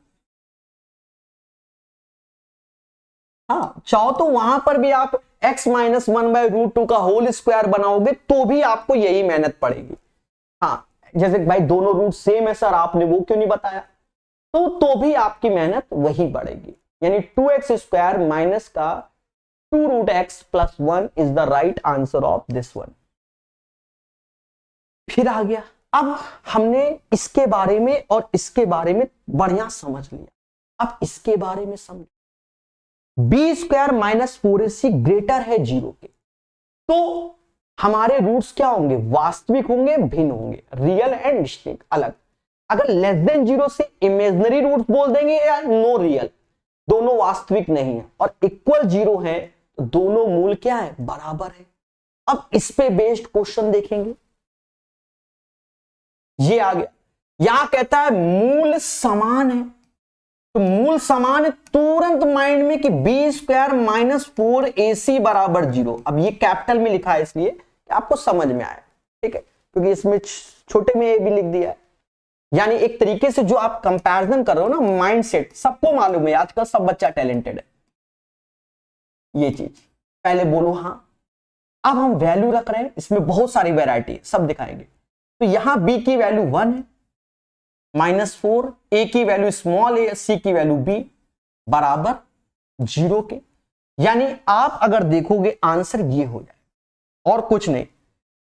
हाँ, चाहो तो वहां पर भी आप x - 1/√2 का होल स्क्वायर बनाओगे तो भी आपको यही मेहनत पड़ेगी। हाँ, जैसे भाई दोनों रूट सेम है सर, आपने वो क्यों नहीं बताया, तो भी आपकी मेहनत वही बढ़ेगी, यानी 2x² माइनस का 2√x plus 1 is the right answer of this one. फिर आ गया, अब हमने इसके बारे में और इसके बारे में बढ़िया समझ लिया। अब इसके बारे में समझ, b² माइनस 4ac ग्रेटर है 0 के, तो हमारे रूट्स क्या होंगे? वास्तविक होंगे, भिन्न होंगे, रियल एंड डिस्टिंक्ट, अलग। अगर लेस देन 0 से इमेजिनरी रूट्स बोल देंगे या नो रियल, दोनों वास्तविक नहीं है, और इक्वल 0 है तो दोनों मूल क्या है? बराबर है। अब इस पे बेस्ड क्वेश्चन देखेंगे। ये आ गया, यहां कहता है मूल समान है, तो मूल समान है, तुरंत माइंड में कि b² माइनस 4ac बराबर 0। अब ये कैपिटल में लिखा है इसलिए कि आपको समझ में आए, ठीक है, क्योंकि इसमें छोटे में ए भी लिख दिया है। यानी एक तरीके से जो आप कंपैरिजन कर रहे हो ना, माइंडसेट, सबको मालूम है, आजकल सब बच्चा टैलेंटेड है, ये चीज पहले बोलो हाँ। अब हम वैल्यू रख रहे हैं, इसमें बहुत सारी वैरायटी सब दिखाएंगे। तो यहां b की वैल्यू 1 है, -4, a की वैल्यू स्मॉल a, c की वैल्यू b बराबर 0 के, यानी आप अगर देखोगे आंसर ये हो जाए और कुछ नहीं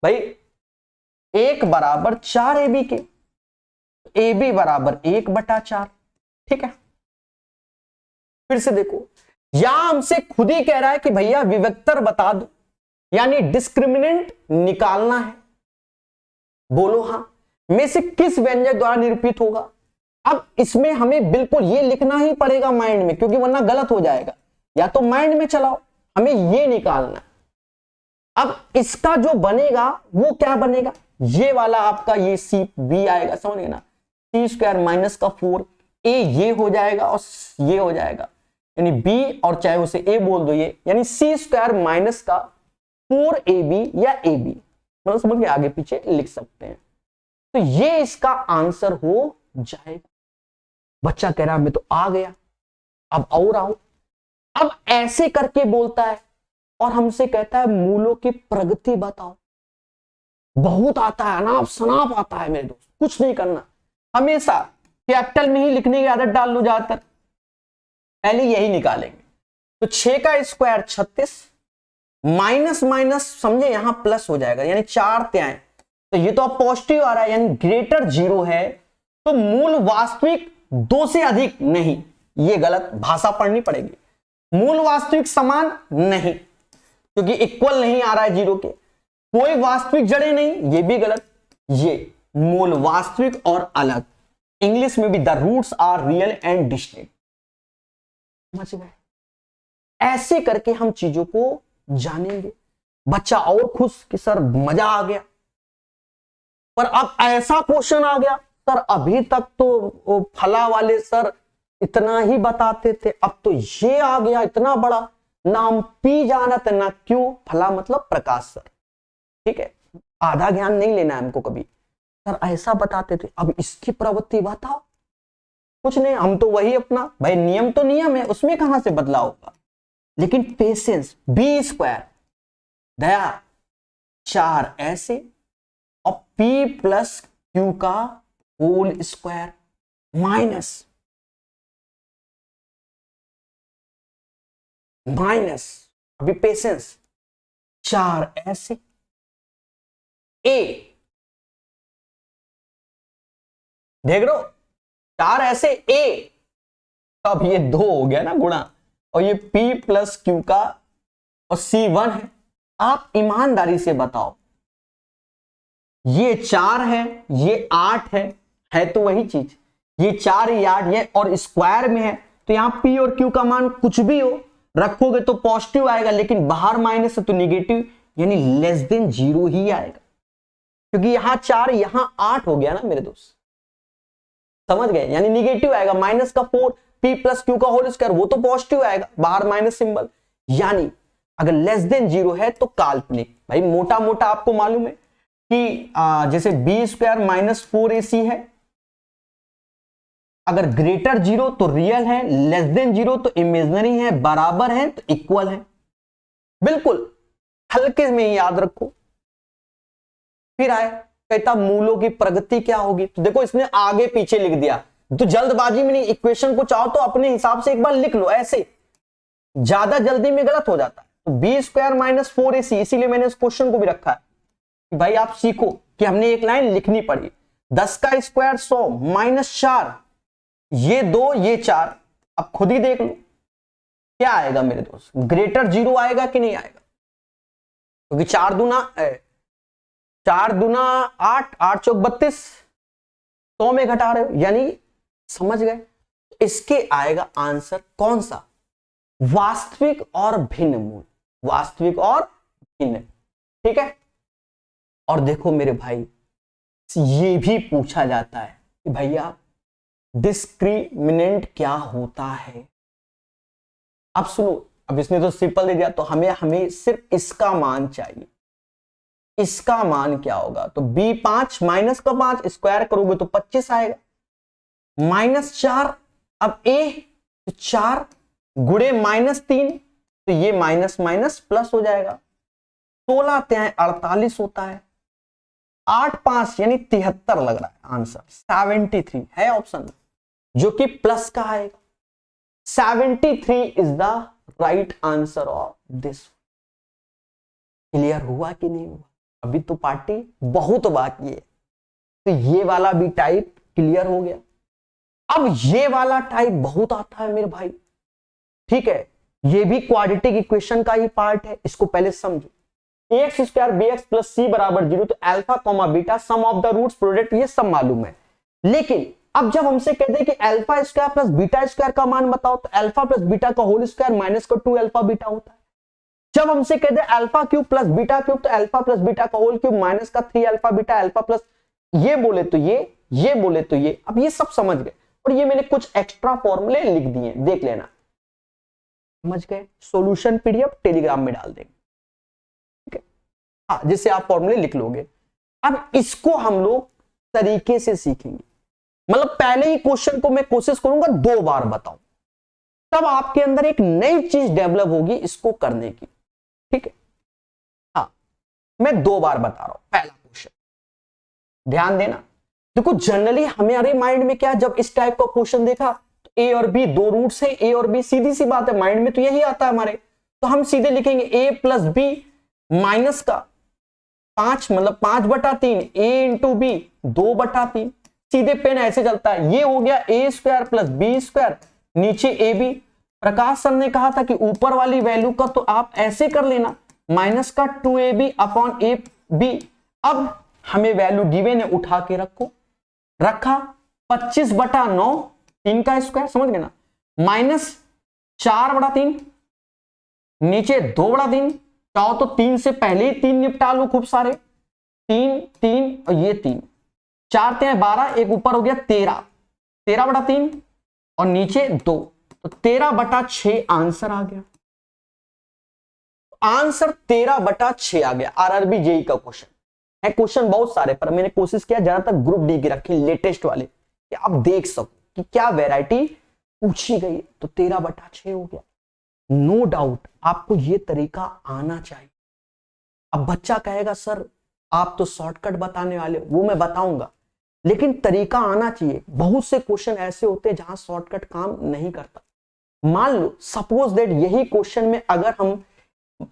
भाई। 1 बराबर 4 AB के, AB बराबर 1/4। ठीक है, फिर से देखो, यहां हमसे खुद ही कह रहा है कि भैया विवेक्तर बता दो, यानी डिस्क्रिमिनेंट निकालना है। बोलो हाँ, में से किस व्यंजक द्वारा निरूपित होगा। अब इसमें हमें बिल्कुल ये लिखना ही पड़ेगा माइंड में, क्योंकि वरना गलत हो जाएगा। या तो माइंड में चलाओ, हमें ये निकालना है। अब इसका जो बनेगा वो क्या बनेगा, ये वाला आपका ये सी बी आएगा, समझ गए ना, C² माइनस का 4A ये हो जाएगा और ये हो जाएगा, यानी B और चाहे उसे A बोल दो ये, यानी C² माइनस का 4AB या AB, मतलब समझ के आगे पीछे लिख सकते हैं। तो ये इसका आंसर हो जाएगा। बच्चा कह रहा मैं तो आ गया, अब और आओ। अब ऐसे करके बोलता है और हमसे कहता है मूलों की प्रगति बताओ। बहुत आता है, अनाप शनाप आता है मेरे दोस्त, कुछ नहीं करना, हमेशा कैपिटल में ही लिखने की आदत डाल लो ज्यादातर, पहले यही निकालेंगे। तो 6 का स्क्वायर 36, माइनस माइनस समझे यहां प्लस हो जाएगा, यानी 4 त्याएं, तो ये तो अब पॉजिटिव आ रहा है, यानी ग्रेटर 0 है, तो मूल वास्तविक 2 से अधिक नहीं, ये गलत, भाषा पढ़नी पड़ेगी। मूल वास्तविक समान नहीं, क्योंकि इक्वल नहीं आ रहा है 0 के। कोई वास्तविक जड़ें नहीं, ये भी गलत। ये मूल वास्तविक और अलग, इंग्लिश में भी the roots are real and distinct. समझ गए, ऐसे करके हम चीजों को जानेंगे। बच्चा और खुश कि सर मजा आ गया, पर अब ऐसा क्वेश्चन आ गया, सर अभी तक तो फला वाले सर इतना ही बताते थे, अब तो ये आ गया इतना बड़ा, ना हम पी जानत ना क्यों, फला मतलब प्रकाश सर। ठीक है, आधा ज्ञान नहीं लेना है हमको कभी, सर ऐसा बताते थे, अब इसकी प्रवृत्ति बताओ। कुछ नहीं, हम तो वही अपना, भाई नियम तो नियम है, उसमें कहां से बदलाव होगा, लेकिन पेशेंस। B² दया 4 ऐसे और P+Q का होल स्क्वायर माइनस अभी पेशेंस 4 ऐसे A, देख लो 4 ऐसे A, अब ये 2 हो गया ना गुणा, और ये P+Q का और C1 है। आप ईमानदारी से बताओ, ये 4 है ये 8 है तो वही चीज, ये 4 ये 8 ये और स्क्वायर में है, तो यहां P और Q का मान कुछ भी हो रखोगे तो पॉजिटिव आएगा, लेकिन बाहर माइनस है तो निगेटिव, यानी लेस देन 0 ही आएगा, क्योंकि यहां 4 यहां 8 हो गया ना मेरे दोस्त, समझ गए, यानी निगेटिव आएगा। माइनस का 4 P+Q का होल स्क्वायर वो तो पॉजिटिव आएगा, बाहर माइनस सिंबल, यानी अगर लेस देन 0 है तो काल्पनिक। भाई मोटा मोटा आपको मालूम है कि जैसे B² माइनस 4AC है, अगर ग्रेटर 0 तो रियल है, लेस देन 0 तो इमेजिनरी है, बराबर है तो इक्वल है। बिल्कुल हल्के में ही याद रखो। फिर आए कहता मूलों की प्रगति क्या होगी, तो देखो इसने आगे पीछे लिख दिया, तो जल्दबाजी में नहीं, इक्वेशन को चाहो तो अपने हिसाब से एक बार लिख लो, ऐसे ज्यादा जल्दी में गलत हो जाता है। तो B² माइनस 4AC, इसीलिए मैंने इस क्वेश्चन को भी रखा है, भाई आप सीखो कि हमने एक लाइन लिखनी पड़ी। 10 का स्क्वायर 100 माइनस 4, ये 2 ये 4, अब खुद ही देख लो क्या आएगा मेरे दोस्त, ग्रेटर 0 आएगा कि नहीं आएगा, क्योंकि 4 दूना 8, 8 चौक 32, 100 में घटा रहे हो, यानी समझ गए। इसके आएगा आंसर कौन सा, वास्तविक और भिन्न मूल, वास्तविक और भिन्न। ठीक है, और देखो मेरे भाई ये भी पूछा जाता है कि भैया डिस्क्रिमिनेंट क्या होता है। अब सुनो, अब इसने तो सिंपल दे दिया, तो हमें सिर्फ इसका मान चाहिए। इसका मान क्या होगा, तो B5 माइनस का 5 स्क्वायर करोगे तो 25 आएगा, माइनस 4, अब A तो 4 गुणे -3, तो ये माइनस माइनस प्लस हो जाएगा, 16 त्याएं 48 होता है, 8 5 यानी 73 लग रहा है आंसर, 73 है ऑप्शन जो कि प्लस का आएगा। 73 is the right answer of this. Clear हुआ कि नहीं हुआ? अभी तो पार्टी बहुत बाकी है। तो ये वाला भी टाइप क्लियर हो गया। अब ये वाला टाइप बहुत आता है मेरे भाई, ठीक है, ये भी क्वाड्रेटिक इक्वेशन का ही पार्ट है। इसको पहले समझो। X square b x plus c बराबर 0, तो alpha comma beta sum of the roots product, ये सब मालूम है। लेकिन अब जब हमसे कहते हैं कि alpha square plus beta square का मान बताओ, तो अल्फा प्लस बीटा का होल स्क्वायर माइनस का 2 अल्फा बीटा होता है। जब हमसे कहते हैं alpha cube plus beta cube, तो अल्फा प्लस बीटा का होल क्यूब माइनस का 3 अल्फा बीटा, अल्फा प्लस ये बोले तो ये बोले तो ये। अब ये सब समझ गए, और ये मैंने कुछ एक्स्ट्रा फॉर्मूले लिख दिए, देख लेना। समझ गए? सॉल्यूशन पीडीएफ टेलीग्राम में डाल देंगे, ठीक है, हाँ, जिससे आप फॉर्मूले लिख लोगे। अब इसको हम लोग तरीके से सीखेंगे, मतलब पहले ही क्वेश्चन को मैं कोशिश करूंगा 2 बार बताऊं, तब आपके अंदर एक नई चीज डेवलप होगी इसको करने की, ठीक है। हाँ, मैं 2 बार बता रहा हूं। पहला क्वेश्चन ध्यान देना, देखो जनरली हमारे माइंड में क्या, जब इस टाइप का क्वेश्चन देखा तो ए और बी 2 रूट्स है, ए और बी, सीधी सी बात है, माइंड में तो यही आता है हमारे। तो हम सीधे लिखेंगे ए प्लस बी माइनस का 5, मतलब 5/3, ए इंटू बी 2/3, सीधे पेन ऐसे चलता है। ये हो गया ए स्क्वायर प्लस बी स्क्वायर, नीचे ए बी। प्रकाश सर ने कहा था कि ऊपर वाली वैल्यू का तो आप ऐसे कर लेना, माइनस का 2ab अपॉन ए बी। अब हमें वैल्यू गिवन है, उठा के रखा 25/9, 3 का स्क्वायर, समझ गए ना, माइनस 4/3, नीचे 2/3। चाहो तो 3 से पहले ही 3 निपटा लो, खूब सारे 3 3 और ये 3, 4 3 12, एक ऊपर हो गया 13, 13/3 और नीचे 2, तो 13/6 आंसर आ गया। आंसर 13/6 आ गया। आरआरबी जेई का क्वेश्चन है। क्वेश्चन बहुत सारे, पर मैंने कोशिश किया ज्यादातर ग्रुप डी के रखे, लेटेस्ट वाले, कि आप देख सको कि क्या वैरायटी पूछी गई। तो 13/6 हो गया। नो डाउट आपको ये तरीका आना चाहिए। अब बच्चा कहेगा सर आप तो शॉर्टकट बताने वाले हो, वो मैं बताऊंगा, लेकिन तरीका आना चाहिए। बहुत से क्वेश्चन ऐसे होते हैं जहां शॉर्टकट काम नहीं करता। मान लो सपोज दैट यही क्वेश्चन में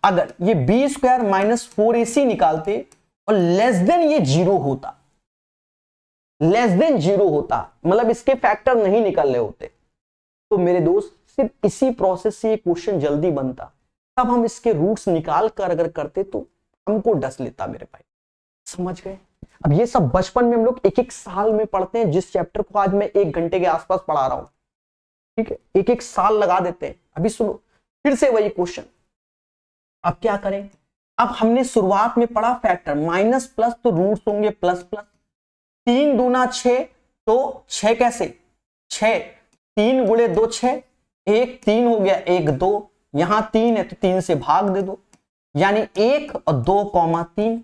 अगर ये बी स्क्वायर माइनस 4ac निकालते और लेस देन ये 0 होता, लेस देन 0 होता, मतलब इसके फैक्टर नहीं निकल रहे होते, तो मेरे दोस्त सिर्फ इसी प्रोसेस से ये क्वेश्चन जल्दी बनता। तब हम इसके रूट्स निकाल कर अगर करते तो हमको डस लेता मेरे भाई। समझ गए? अब ये सब बचपन में हम लोग एक एक साल में पढ़ते हैं, जिस चैप्टर को आज मैं 1 घंटे के आसपास पढ़ा रहा हूं, ठीक है, एक एक साल लगा देते हैं। अभी सुनो फिर से वही क्वेश्चन। अब क्या करें? अब हमने शुरुआत में पढ़ा फैक्टर, माइनस प्लस तो रूट्स होंगे प्लस प्लस, 3 दूना 6, तो 6 कैसे, 6 3 गुणे 2 6, 1 3 हो गया, 1 2, यहां 3 है तो 3 से भाग दे दो, यानी 1 और 2,3,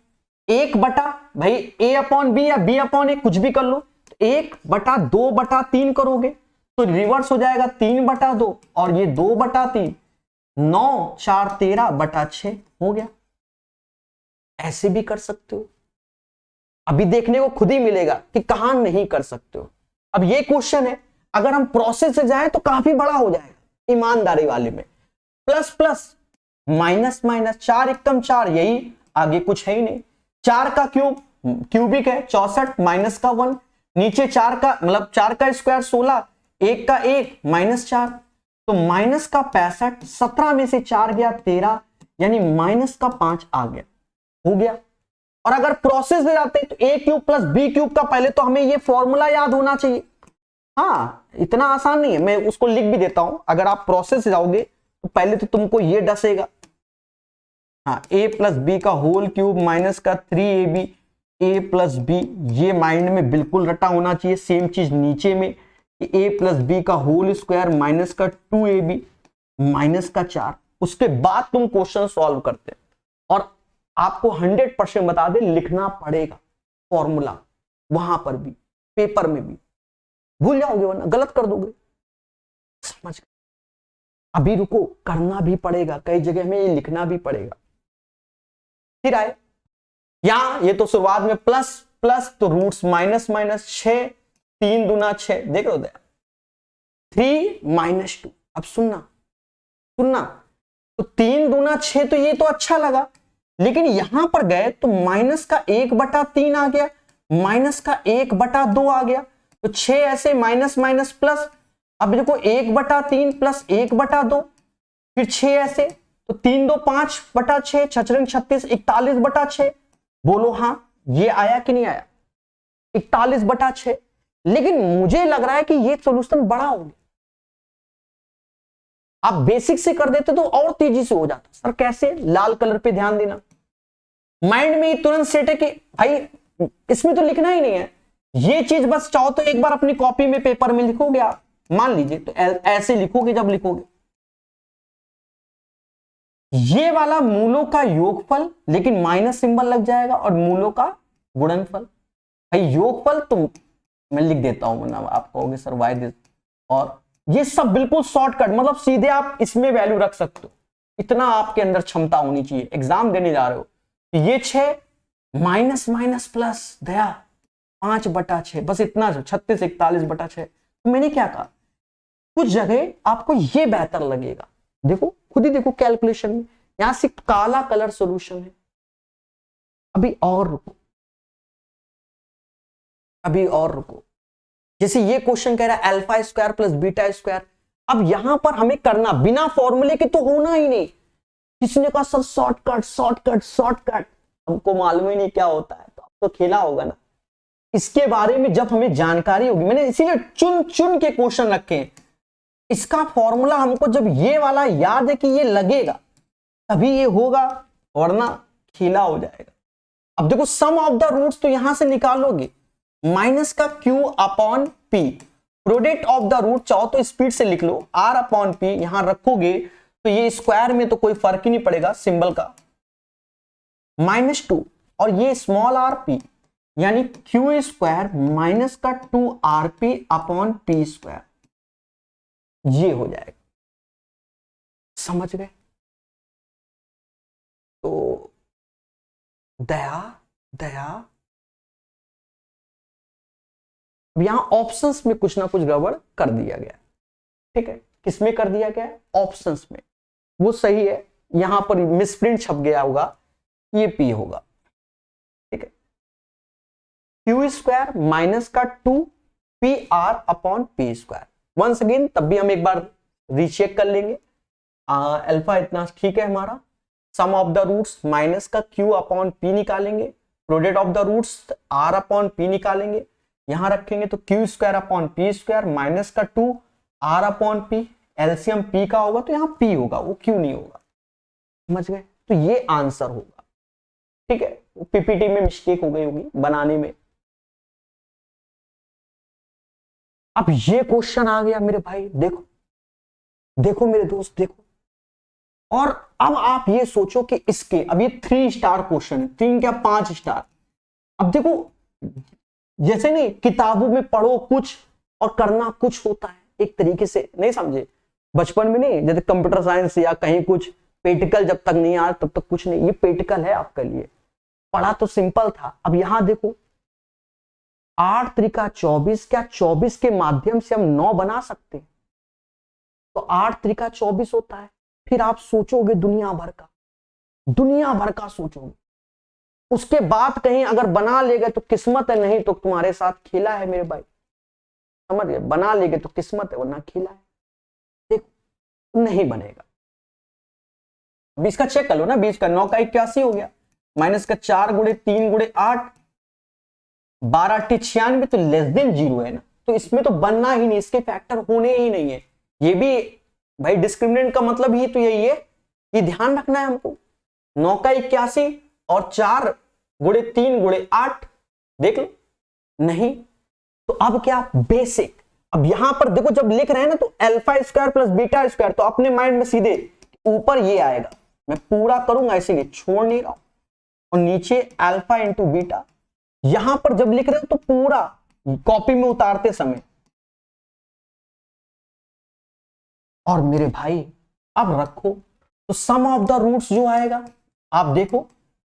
1 बटा भाई a अपॉन बी या b अपॉन ए, कुछ भी कर लो, 1/2/3 करोगे तो रिवर्स हो जाएगा 3/2 और ये 2/3, 9 4 13/6 हो गया। ऐसे भी कर सकते हो। अभी देखने को खुद ही मिलेगा कि कहां नहीं कर सकते हो। अब ये क्वेश्चन है, अगर हम प्रोसेस से जाएं तो काफी बड़ा हो जाएगा ईमानदारी वाले में। प्लस प्लस माइनस माइनस, 4 एकम 4, यही आगे कुछ है ही नहीं। 4 का क्यूब क्यूबिक है 64, माइनस का 1, नीचे 4 का मतलब 4 का स्क्वायर 16, 1 का 1 माइनस 4, तो माइनस का 65, 17 में से 4 गया 13, यानी माइनस का 5 आ गया, हो गया। और अगर प्रोसेस में जाते हैं तो a cube plus B cube का पहले तो हमें ये फॉर्मूला याद होना चाहिए। हाँ, इतना आसान नहीं है, मैं उसको लिख भी देता हूं। अगर आप प्रोसेस जाओगे तो पहले तो तुमको ये डसेगा, हाँ, a प्लस बी का होल क्यूब माइनस का 3ab a प्लस बी, ये माइंड में बिल्कुल रटा होना चाहिए। सेम चीज नीचे में कि a प्लस बी का होल स्क्वायर माइनस का 2ab माइनस का 4। उसके बाद तुम क्वेश्चन सॉल्व करते हैं, और आपको 100% बता दे लिखना पड़ेगा फॉर्मूला, वहां पर भी पेपर में भी, भूल जाओगे वरना गलत कर दोगे। समझ गए? अभी रुको, करना भी पड़ेगा, कई जगह में ये लिखना भी पड़ेगा। फिर आए यहां, ये तो शुरुआत में प्लस प्लस तो रूट्स माइनस माइनस, 6 3 दूना 6, देख लो 3 माइनस 2। अब सुनना, तो 3 दूना 6, तो ये तो अच्छा लगा, लेकिन यहां पर गए तो माइनस का 1/3 आ गया, माइनस का 1/2 आ गया, तो 6 ऐसे माइनस माइनस प्लस। अब देखो 1/3 प्लस 1/2, फिर 6 ऐसे, तो 3 2 5/6, 6 36, 41/6। बोलो हाँ, ये आया कि नहीं आया? 41/6। लेकिन मुझे लग रहा है कि ये सोल्यूशन बड़ा हो गया। आप बेसिक से कर देते तो और तेजी से हो जाता। सर कैसे? लाल कलर पे ध्यान देना। माइंड में तुरंत सेट है कि भाई इसमें तो लिखना ही नहीं है, ये चीज बस चाहो तो एक बार अपनी कॉपी में पेपर में लिखोगे आप, मान लीजिए तो ऐसे लिखोगे। जब लिखोगे ये वाला मूलों का योगफल, लेकिन माइनस सिंबल लग जाएगा, और मूलों का गुणनफल। भाई योगफल तो मैं लिख देता हूं, वरना आप कहोगे सर वाई दिस। और ये सब बिल्कुल शॉर्टकट, मतलब सीधे आप इसमें वैल्यू रख सकते हो। इतना आपके अंदर क्षमता होनी चाहिए, एग्जाम देने जा रहे हो। तो ये 6 माइनस माइनस प्लस दया 5/6, बस इतना 36 41/6। तो मैंने क्या कहा, कुछ जगह आपको ये बेहतर लगेगा। देखो खुद ही देखो कैलकुलेशन में, यहां सिर्फ काला कलर सॉल्यूशन है। अभी और रुको, अभी और रुको। जैसे ये क्वेश्चन कह रहा है alpha square plus beta square. अब यहां पर हमें करना बिना फॉर्मूले के तो होना ही नहीं। किसने कहा सर शॉर्टकट शॉर्टकट शॉर्टकट? हमको मालूम ही नहीं क्या होता है, तो आपको खेला होगा ना। इसके बारे में जब हमें जानकारी होगी, मैंने इसीलिए चुन चुन के क्वेश्चन रखे हैं। इसका फॉर्मूला हमको जब ये वाला याद है कि ये लगेगा, तभी ये होगा, वरना खेला हो जाएगा। अब देखो सम ऑफ द रूट्स तो यहां से निकालोगे, माइनस का Q upon P, product of the root चाहो तो स्पीड से लिख लो, R अपॉन P। यहां रखोगे तो ये स्क्वायर में तो कोई फर्क ही नहीं पड़ेगा सिंबल का, -2, और ये स्मॉल r P, यानी Q स्क्वायर माइनस का 2RP अपॉन P स्क्वायर, ये हो जाएगा। समझ गए? तो दया दया अब यहां ऑप्शंस में कुछ ना कुछ गड़बड़ कर दिया गया। ठीक है, किसमें कर दिया गया? ऑप्शंस में। वो सही है, यहां पर मिसप्रिंट छप गया होगा, ये P होगा। ठीक है, Q स्क्वायर माइनस का 2PR upon P square. Once again तब भी हम एक बार रीचेक कर लेंगे। अल्फा इतना ठीक है हमारा। Sum of the roots minus का Q अपॉन P निकालेंगे, product of the roots R upon P निकालेंगे, यहां रखेंगे तो Q square upon P square minus का 2R upon P, LCM P का होगा तो यहां P होगा, वो Q नहीं होगा। समझ गए? तो ये आंसर होगा। ठीक है, पीपीटी में मिस्टेक हो गई होगी बनाने में। अब ये क्वेश्चन आ गया मेरे भाई, देखो देखो मेरे दोस्त देखो। और अब आप ये सोचो कि इसके, अब ये 3 स्टार क्वेश्चन है, 3 क्या 5 स्टार। अब देखो जैसे नहीं किताबों में पढ़ो कुछ और करना कुछ होता है, एक तरीके से नहीं समझे बचपन में? नहीं, जैसे कंप्यूटर साइंस या कहीं कुछ पेटिकल जब तक नहीं आया तब तक कुछ नहीं, ये पेटिकल है आपके लिए। पढ़ा तो सिंपल था। अब यहां देखो 8 त्रिका 24, क्या 24 के माध्यम से हम 9 बना सकते हैं? तो 8 त्रिका 24 होता है। फिर आप सोचोगे दुनिया भर का सोचोगे, उसके बाद कहीं अगर बना लेगा तो किस्मत है, नहीं तो तुम्हारे साथ खेला है मेरे भाई। समझ गए? बना लेगे तो किस्मत है, वरना खेला है। देखो नहीं बनेगा। 20 का चेक कर लो ना, 20 का 9 का 81 हो गया, माइनस का 4 गुणे 3 गुणे 8 12 8 96, तो लेस देन 0 है ना, तो इसमें तो बनना ही नहीं, इसके फैक्टर होने ही नहीं है। ये भी भाई डिस्क्रिमिनेंट का मतलब ही तो यही है, ये ध्यान रखना है हमको। 9 का 81 और 4 गुणे 3 गुणे 8 देख लो, नहीं तो अब क्या बेसिक। अब यहां पर देखो जब लिख रहे हैं ना तो alpha square plus beta square, तो अपने माइंड में सीधे ऊपर ये आएगा, मैं पूरा करूंगा इसीलिए छोड़ नहीं रहा हूं, और नीचे अल्फा इंटू बीटा। यहां पर जब लिख रहे हो तो पूरा कॉपी में उतारते समय। और मेरे भाई अब रखो तो सम ऑफ द रूट्स जो आएगा आप देखो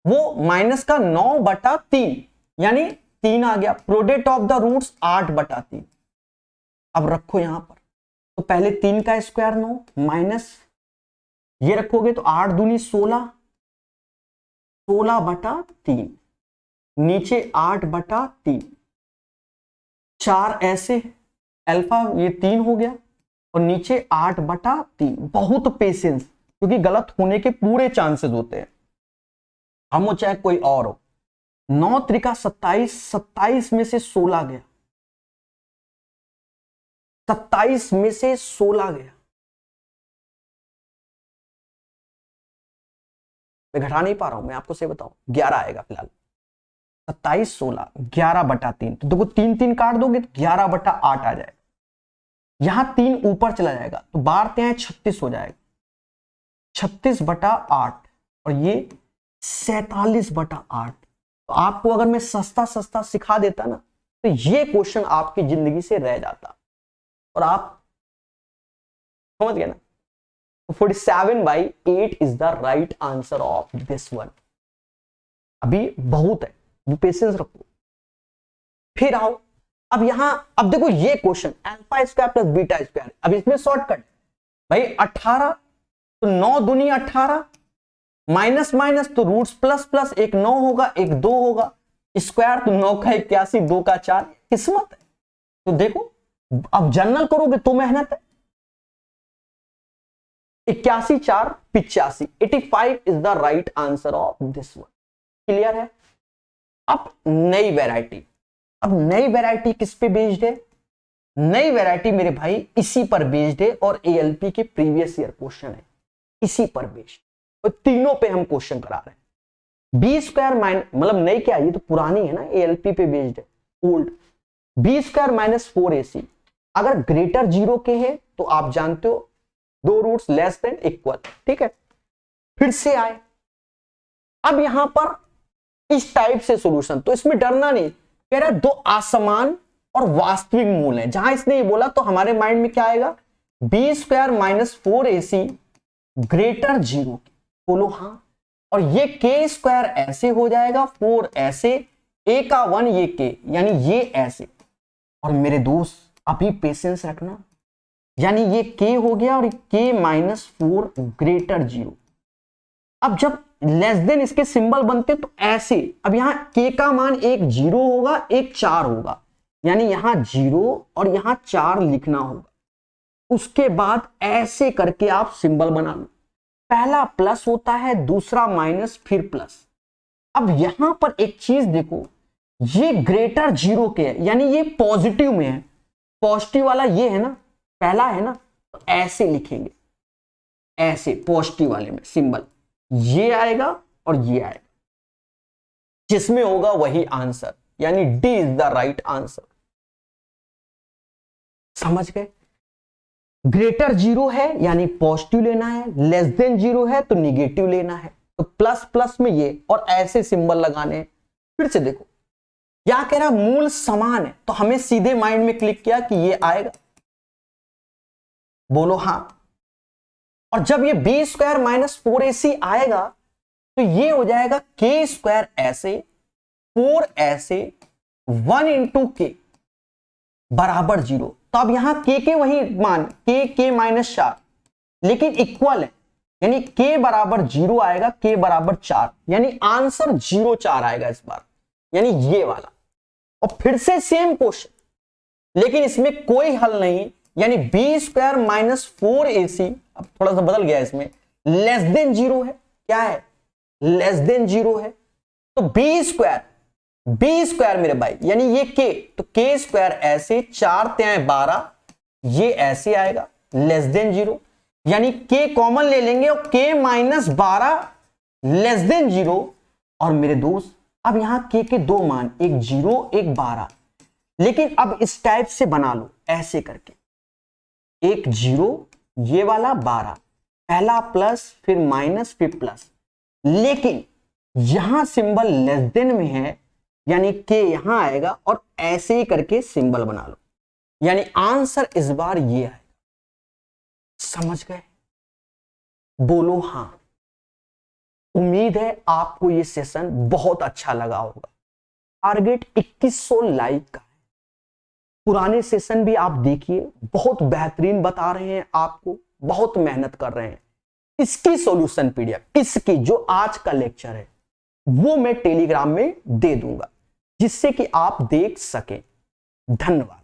वो माइनस का 9/3, यानी 3 आ गया, प्रोडक्ट ऑफ द रूट्स 8/3। अब रखो यहां पर तो पहले 3 का स्क्वायर 9 माइनस ये रखोगे तो 8 दूनी 16, 16/3, नीचे 8/3, 4 ऐसे, अल्फा ये 3 हो गया और नीचे 8/3। बहुत पेशेंस, क्योंकि गलत होने के पूरे चांसेस होते हैं, हम हो चाहे कोई और हो। 9 त्रिका 27, 27 में से 16 गया, 27 में से 16 गया। मैं घटा नहीं पा रहा हूं, मैं आपको से बताऊं, 11 आएगा फिलहाल। 27, 16, 11/3। तो देखो 3 3 काट दोगे तो 11/8 आ जाएगा। यहां 3 ऊपर चला जाएगा तो 12 36 हो जाएगा, 36/8 और ये 47/8। तो आपको अगर मैं सस्ता सस्ता सिखा देता ना तो ये क्वेश्चन आपकी जिंदगी से रह जाता और आप समझ गए ना। 47/8 is the right answer of this one. अभी बहुत है, पेशेंस रखो। फिर आओ, अब यहां, अब देखो ये question alpha square plus beta square. अब इसमें शॉर्टकट भाई 18, तो 9 दूनी 18, माइनस माइनस तो रूट्स प्लस प्लस, एक 9 होगा एक 2 होगा, स्क्वायर तो 9 का 81, 2 का 4। किस्मत है। तो देखो अब जनरल करोगे तो मेहनत है। 81 4 85, 85 is the right answer of this one. Clear है। अब नई वैरायटी, अब नई वैरायटी किस पे बेस्ड है? नई वैरायटी मेरे भाई इसी पर बेस्ड है और एएलपी के प्रीवियस ईयर क्वेश्चन है इसी पर बेस्ड, और तीनों पे हम क्वेश्चन करा रहे हैं। बी स्क्वायर माइनस, मतलब नई क्या, ये तो पुरानी है ना, एएलपी पे बेस्ड है, old. B square minus 4ac अगर ग्रेटर 0 के है तो आप जानते हो 2 रूट्स लेस देन इक्वल, ठीक है। फिर से आए, अब यहां पर इस टाइप से सॉल्यूशन, तो इसमें डरना नहीं। कह रहा है 2 असमान और वास्तविक मूल है। जहां इसने ये बोला तो हमारे माइंड में क्या आएगा? B square minus 4ac greater 0। बोलो हाँ। और ये के स्क्वायर ऐसे हो जाएगा, 4 ऐसे, ए का 1 ये के, यानी ये ऐसे। और मेरे दोस्त अभी पेशेंस रखना, यानी ये के हो गया और के माइनस 4 ग्रेटर 0। अब जब लेस देन इसके सिंबल बनते तो ऐसे, अब यहां के का मान एक 0 होगा एक 4 होगा, यानी यहां 0 और यहां 4 लिखना होगा। उसके बाद ऐसे करके आप सिंबल बना लो, पहला प्लस होता है, दूसरा माइनस, फिर प्लस। अब यहां पर एक चीज देखो, ये ग्रेटर 0 के है, यानी ये पॉजिटिव में है। पॉजिटिव वाला ये है ना, पहला है ना, तो ऐसे लिखेंगे, ऐसे पॉजिटिव वाले में सिंबल ये आएगा और ये आएगा, जिसमें होगा वही आंसर, यानी D is the right answer. समझ गए? ग्रेटर 0 है यानी पॉजिटिव लेना है, लेस देन 0 है तो निगेटिव लेना है। तो प्लस प्लस में ये और ऐसे सिंबल लगाने हैं। फिर से देखो, क्या कह रहा, मूल समान है, तो हमें सीधे माइंड में क्लिक किया कि ये आएगा। बोलो हाँ। और जब ये बी स्क्वायर माइनस 4ac आएगा तो ये हो जाएगा के स्क्वायर ऐसे, 4 ऐसे, 1 इंटू के बराबर 0। तो अब यहां के वही मान, के माइनस 4, लेकिन इक्वल है, यानी के बराबर 0 आएगा, के बराबर 4, यानी आंसर 0 4 आएगा इस बार, यानी ये वाला। और फिर से सेम क्वेश्चन, लेकिन इसमें कोई हल नहीं, यानी बी स्क्वायर माइनस 4ac, अब थोड़ा सा बदल गया, इसमें लेस देन 0 है। क्या है? लेस देन 0 है। तो बी स्क्वायर मेरे भाई, यानी ये के, तो के स्क्वायर ऐसे, 4 3 12, ये ऐसे आएगा, लेस देन 0, यानी के कॉमन ले लेंगे और के माइनस 12 लेस देन 0। और मेरे दोस्त अब यहां के 2 मान, एक 0 एक 12, लेकिन अब इस टाइप से बना लो, ऐसे करके, एक 0 ये वाला 12, पहला प्लस फिर माइनस फिर प्लस, लेकिन यहां सिंबल लेस देन में है, यानी के यहां आएगा और ऐसे ही करके सिंबल बना लो, यानी आंसर इस बार ये है। समझ गए? बोलो हाँ। उम्मीद है आपको ये सेशन बहुत अच्छा लगा होगा। टारगेट 2100 लाइक का है। पुराने सेशन भी आप देखिए, बहुत बेहतरीन बता रहे हैं आपको, बहुत मेहनत कर रहे हैं। इसकी सॉल्यूशन पीडीएफ, इसकी जो आज का लेक्चर है वो मैं टेलीग्राम में दे दूंगा जिससे कि आप देख सकें। धन्यवाद।